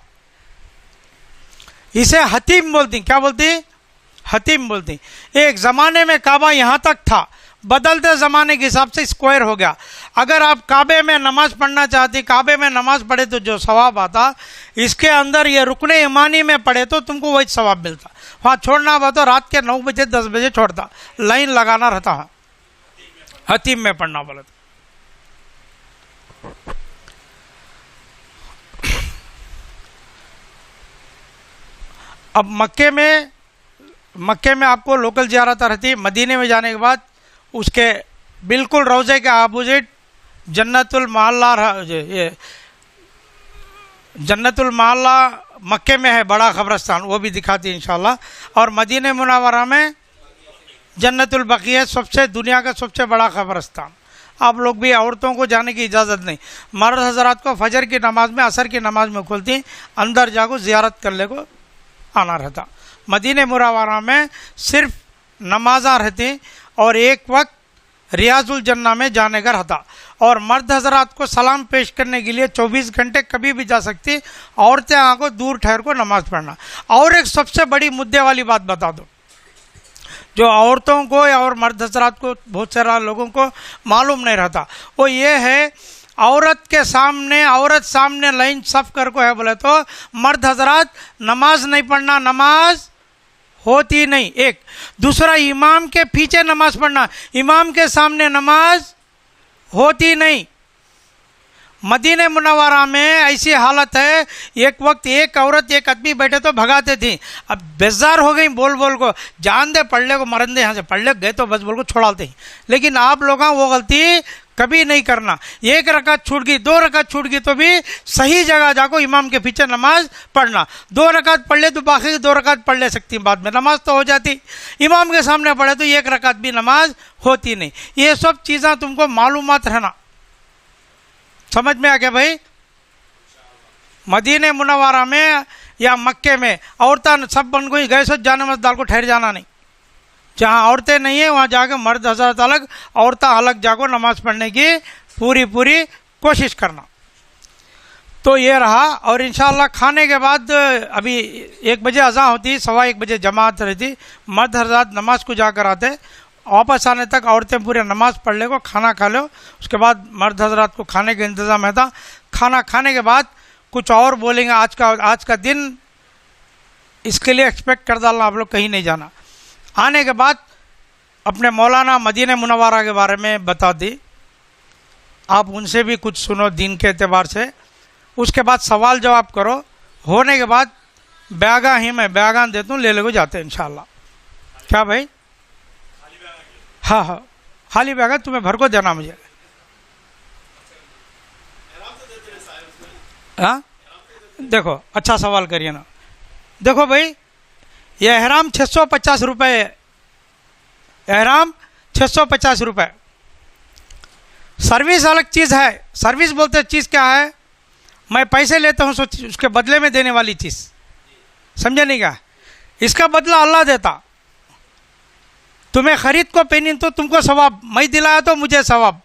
اسے حتیم بولتی. کیا بولتی؟ حتیم بولتی. ایک زمانے میں کعبہ یہاں تک تھا، بدلتے زمانے کے حساب سے اسکوائر ہو گیا. اگر آپ کعبے میں نماز پڑھنا چاہتی، کعبے میں نماز پڑھے تو جو ثواب آتا، اس کے اندر یہ رکن ایمانی میں پڑھے تو تم کو وہی ثواب ملتا. وہاں چھوڑنا ہوا تو رات کے 9 بجے 10 بجے چھوڑتا، لائن لگانا رہتا. حتیم میں پڑھنا بولے تو. اب مکے میں آپ کو لوکل زیارت رہتی ہے. مدینے میں جانے کے بعد اس کے بالکل روضے کے اپوزٹ جنت المحلہ مکے میں ہے بڑا قبرستان، وہ بھی دکھاتی ہے انشاءاللہ. اور مدینہ منورہ میں جنت البقیع سب سے دنیا کا سب سے بڑا قبرستان. آپ لوگ بھی عورتوں کو جانے کی اجازت نہیں، مرد حضرات کو فجر کی نماز میں عصر کی نماز میں کھولتی، اندر جا کو زیارت کر لے کو آنا رہتا. مدینہ منورہ میں صرف نمازاں رہتی اور ایک وقت ریاض الجنہ میں جانے کا رہتا. اور مرد حضرات کو سلام پیش کرنے کے لیے 24 گھنٹے کبھی بھی جا سکتی، عورتیں آ کو دور ٹھہر کو نماز پڑھنا. اور ایک سب سے بڑی مدعے والی بات بتا دو جو عورتوں کو اور مرد حضرات کو بہت سارا لوگوں کو معلوم نہیں رہتا، وہ یہ ہے عورت سامنے لائن صف کر کو ہے بولے تو مرد حضرات نماز نہیں پڑھنا، نماز ہوتی نہیں. ایک دوسرا امام کے پیچھے نماز پڑھنا، امام کے سامنے نماز ہوتی نہیں. مدینہ منورہ میں ایسی حالت ہے، ایک وقت ایک عورت ایک آدمی بیٹھے تو بھگاتے تھی، اب بیزار ہو گئی بول کو، جان دے پڑھ لے کو مرن دے، یہاں سے پڑھ لے گئے تو بس بول کو چھوڑاتے ہیں. لیکن آپ لوگاں وہ غلطی کبھی نہیں کرنا. ایک رکعت چھوٹ گئی, 2 رکعت چھوٹ گئی تو بھی صحیح جگہ جا کو امام کے پیچھے نماز پڑھنا. 2 رکعت پڑھ لے تو باقی کی 2 رکعت پڑھ لے سکتی بعد میں, نماز تو ہو جاتی. امام کے سامنے پڑھے تو 1 رکعت بھی نماز ہوتی نہیں. یہ سب چیزیں تم کو معلومات رہنا. سمجھ میں آ گیا بھائی؟ مدینہ منورہ میں یا مکے میں عورتیں سب بن گئی, گئے سو جانے مسجد کو ٹھہر جانا نہیں. جہاں عورتیں نہیں ہیں وہاں جا کے مرد حضرات الگ, عورتیں الگ جا کو نماز پڑھنے کی پوری کوشش کرنا. تو یہ رہا. اور انشاءاللہ کھانے کے بعد ابھی 1 بجے اذان ہوتی, 1:15 بجے جماعت رہتی, مرد حضرات نماز کو جا کر آتے, واپس آنے تک عورتیں پورے نماز پڑھ لے کو, کھانا کھا لو, اس کے بعد مرد حضرات کو کھانے کا انتظام رہتا. کھانا کھانے کے بعد کچھ اور بولیں گے. آج کا دن اس کے لیے ایکسپیکٹ کر ڈالنا, آپ لوگ کہیں نہیں جانا. آنے کے بعد اپنے مولانا مدینہ منورہ کے بارے میں بتا دی, آپ ان سے بھی کچھ سنو دین کے اعتبار سے. اس کے بعد سوال جواب کرو. ہونے کے بعد بیاگاں ہی میں بیاگاں دیتا ہوں, لے لے کو جاتے ہیں انشاءاللہ. کیا بھائی؟ ہاں خالی بیاگاں تمہیں بھر کو دینا مجھے. ہاں دیکھو اچھا سوال کریے نا. دیکھو بھائی, یہ احرام 650 روپے, احرام 650 روپے. سروس الگ چیز ہے. سروس بولتے چیز کیا ہے؟ میں پیسے لیتا ہوں اس کے بدلے میں دینے والی چیز, سمجھے نہیں کیا؟ اس کا بدلہ اللہ دیتا. تمہیں خرید کو پہنی تو تم کو ثواب, میں دلایا تو مجھے ثواب.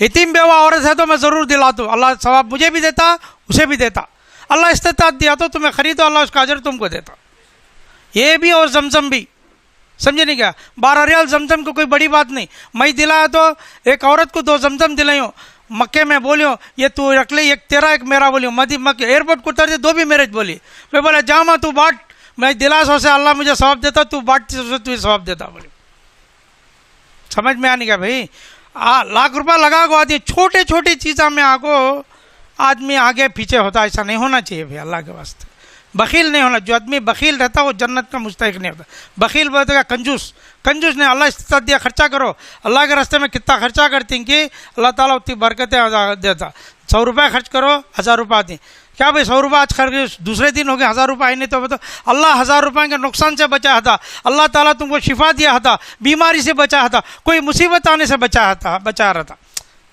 یتیم بیوہ عورت ہے تو میں ضرور دلاتا ہوں, اللہ ثواب مجھے بھی دیتا اسے بھی دیتا. اللہ استطاعت دیا تو تمہیں خریدو, اللہ اس کا اجر تم کو دیتا. یہ بھی اور زمزم بھی, سمجھے نہیں کیا؟ 12 ریال زمزم کو کوئی بڑی بات نہیں. میں دلایا تو ایک عورت کو 2 زمزم دلائیوں, مکے میں بولیوں یہ تو رکھ لے, ایک تیرا ایک میرا بولیوں. مکے ایئرپورٹ کو اتر دے 2 بھی میرے بولی. میں بولا جاما تو بانٹ, میں دلا سو سے اللہ مجھے ثواب دیتا, تو بانٹ سے تو ثواب دیتا. بولی سمجھ میں آنے کا بھائی؟ لاکھ روپیہ لگا کو آتی, چھوٹے چھوٹی چیزوں میں آگو آدمی آگے پیچھے ہوتا. ایسا نہیں ہونا چاہیے بھائی, اللہ کے واسطے. بخیل نہیں ہونا. جو آدمی بخیل رہتا وہ جنت کا مستحق نہیں ہوتا. بخیل بولتے گا کنجوس, کنجوس نہیں. اللہ استطاعت دیا خرچہ کرو. اللہ کے راستے میں کتنا خرچہ کرتی ہیں کہ اللہ تعالیٰ اتنی برکتیں دیتا. 100 روپے خرچ کرو 1000 روپے آتی. کیا بھائی 100 روپے آج خرچ, دوسرے دن ہو گئے 1000 روپے آئی نہیں تو اللہ 1000 روپے کے نقصان سے بچایا تھا. اللہ تعالیٰ تم کو شفا دیا تھا, بیماری سے بچایا تھا, کوئی مصیبت آنے سے بچا رہا تھا.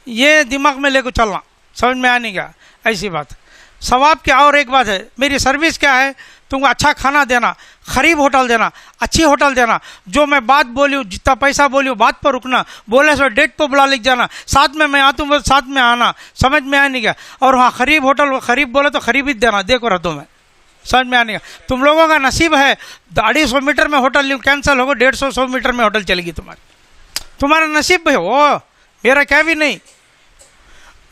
یہ دماغ میں لے کو چلنا, سمجھ میں آنے کا ایسی بات. ثواب کیا اور ایک بات ہے, میری سروس کیا ہے؟ تم کو اچھا کھانا دینا, قریب ہوٹل دینا, اچھی ہوٹل دینا. جو میں بات بولی جتنا پیسہ بولی بات پر رکنا, بولے سو ڈیٹ پہ بلا لکھ جانا, ساتھ میں آتا ہوں ساتھ میں آنا, سمجھ میں آنے کا. اور وہاں قریب ہوٹل, قریب بولے تو قریب ہی دینا, دیکھو رہتا ہوں میں, سمجھ میں آنے کا. تم لوگوں کا نصیب ہے 250 میٹر میں ہوٹل کینسل ہوگا, 150 میٹر میں ہوٹل چلے گی تمہاری, تمہارا نصیب ہے وہ, میرا کیا بھی نہیں.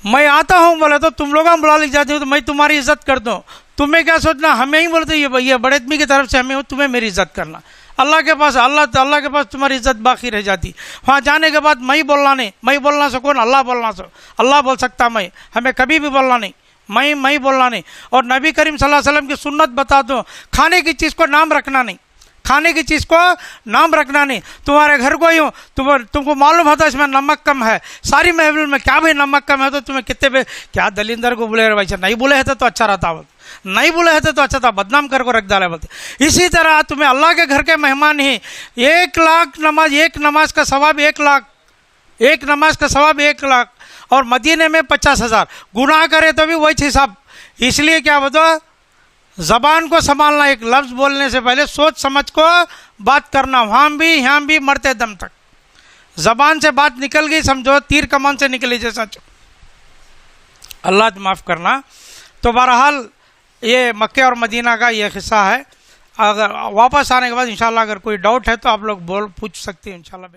میں آتا ہوں بولے تو تم لوگ بلا لکھ جاتے ہو تو میں تمہاری عزت کرتا ہوں. تمہیں کیا سوچنا, ہمیں ہی بولتے یہ بڑے آدمی کی طرف سے ہمیں تمہیں میری عزت کرنا. اللہ کے پاس تمہاری عزت باقی رہ جاتی. وہاں جانے کے بعد میں بولنا نہیں, میں بولنا سو کون؟ اللہ بولنا سو. اللہ بول سکتا, میں ہمیں کبھی بھی بولنا نہیں, میں بولنا نہیں. اور نبی کریم صلی اللہ علیہ وسلم کی سنت بتا دو, کھانے کی چیز کو نام رکھنا نہیں, کھانے کی چیز کو نام رکھنا نہیں. تمہارے گھر کو ہی تم کو معلوم ہوتا اس میں نمک کم ہے, ساری محفل میں کیا بھائی نمک کم ہے, تو تمہیں کتنے کیا دلیندر کو بولے بھائی نہیں بولے تھے تو اچھا رہتا, نہیں بولے تھے تو اچھا تھا, بدنام کر کو رکھ ڈالے بولتے. اسی طرح تمہیں اللہ کے گھر کے مہمان ہی 1 لاکھ نماز, ایک نماز کا ثواب 1 لاکھ, ایک نماز کا ثواب 1 لاکھ. اور مدینے میں 50,000. گناہ کرے تو بھی وہی حساب. اس لیے کیا بتاؤ, زبان کو سنبھالنا, ایک لفظ بولنے سے پہلے سوچ سمجھ کو بات کرنا. وہاں بھی یہاں بھی مرتے دم تک زبان سے بات نکل گئی سمجھو تیر کمان سے نکلی جیسا. اللہ معاف کرنا. تو بہرحال یہ مکے اور مدینہ کا یہ قصہ ہے. اگر واپس آنے کے بعد انشاءاللہ اگر کوئی ڈاؤٹ ہے تو آپ لوگ پوچھ سکتے ہیں انشاءاللہ.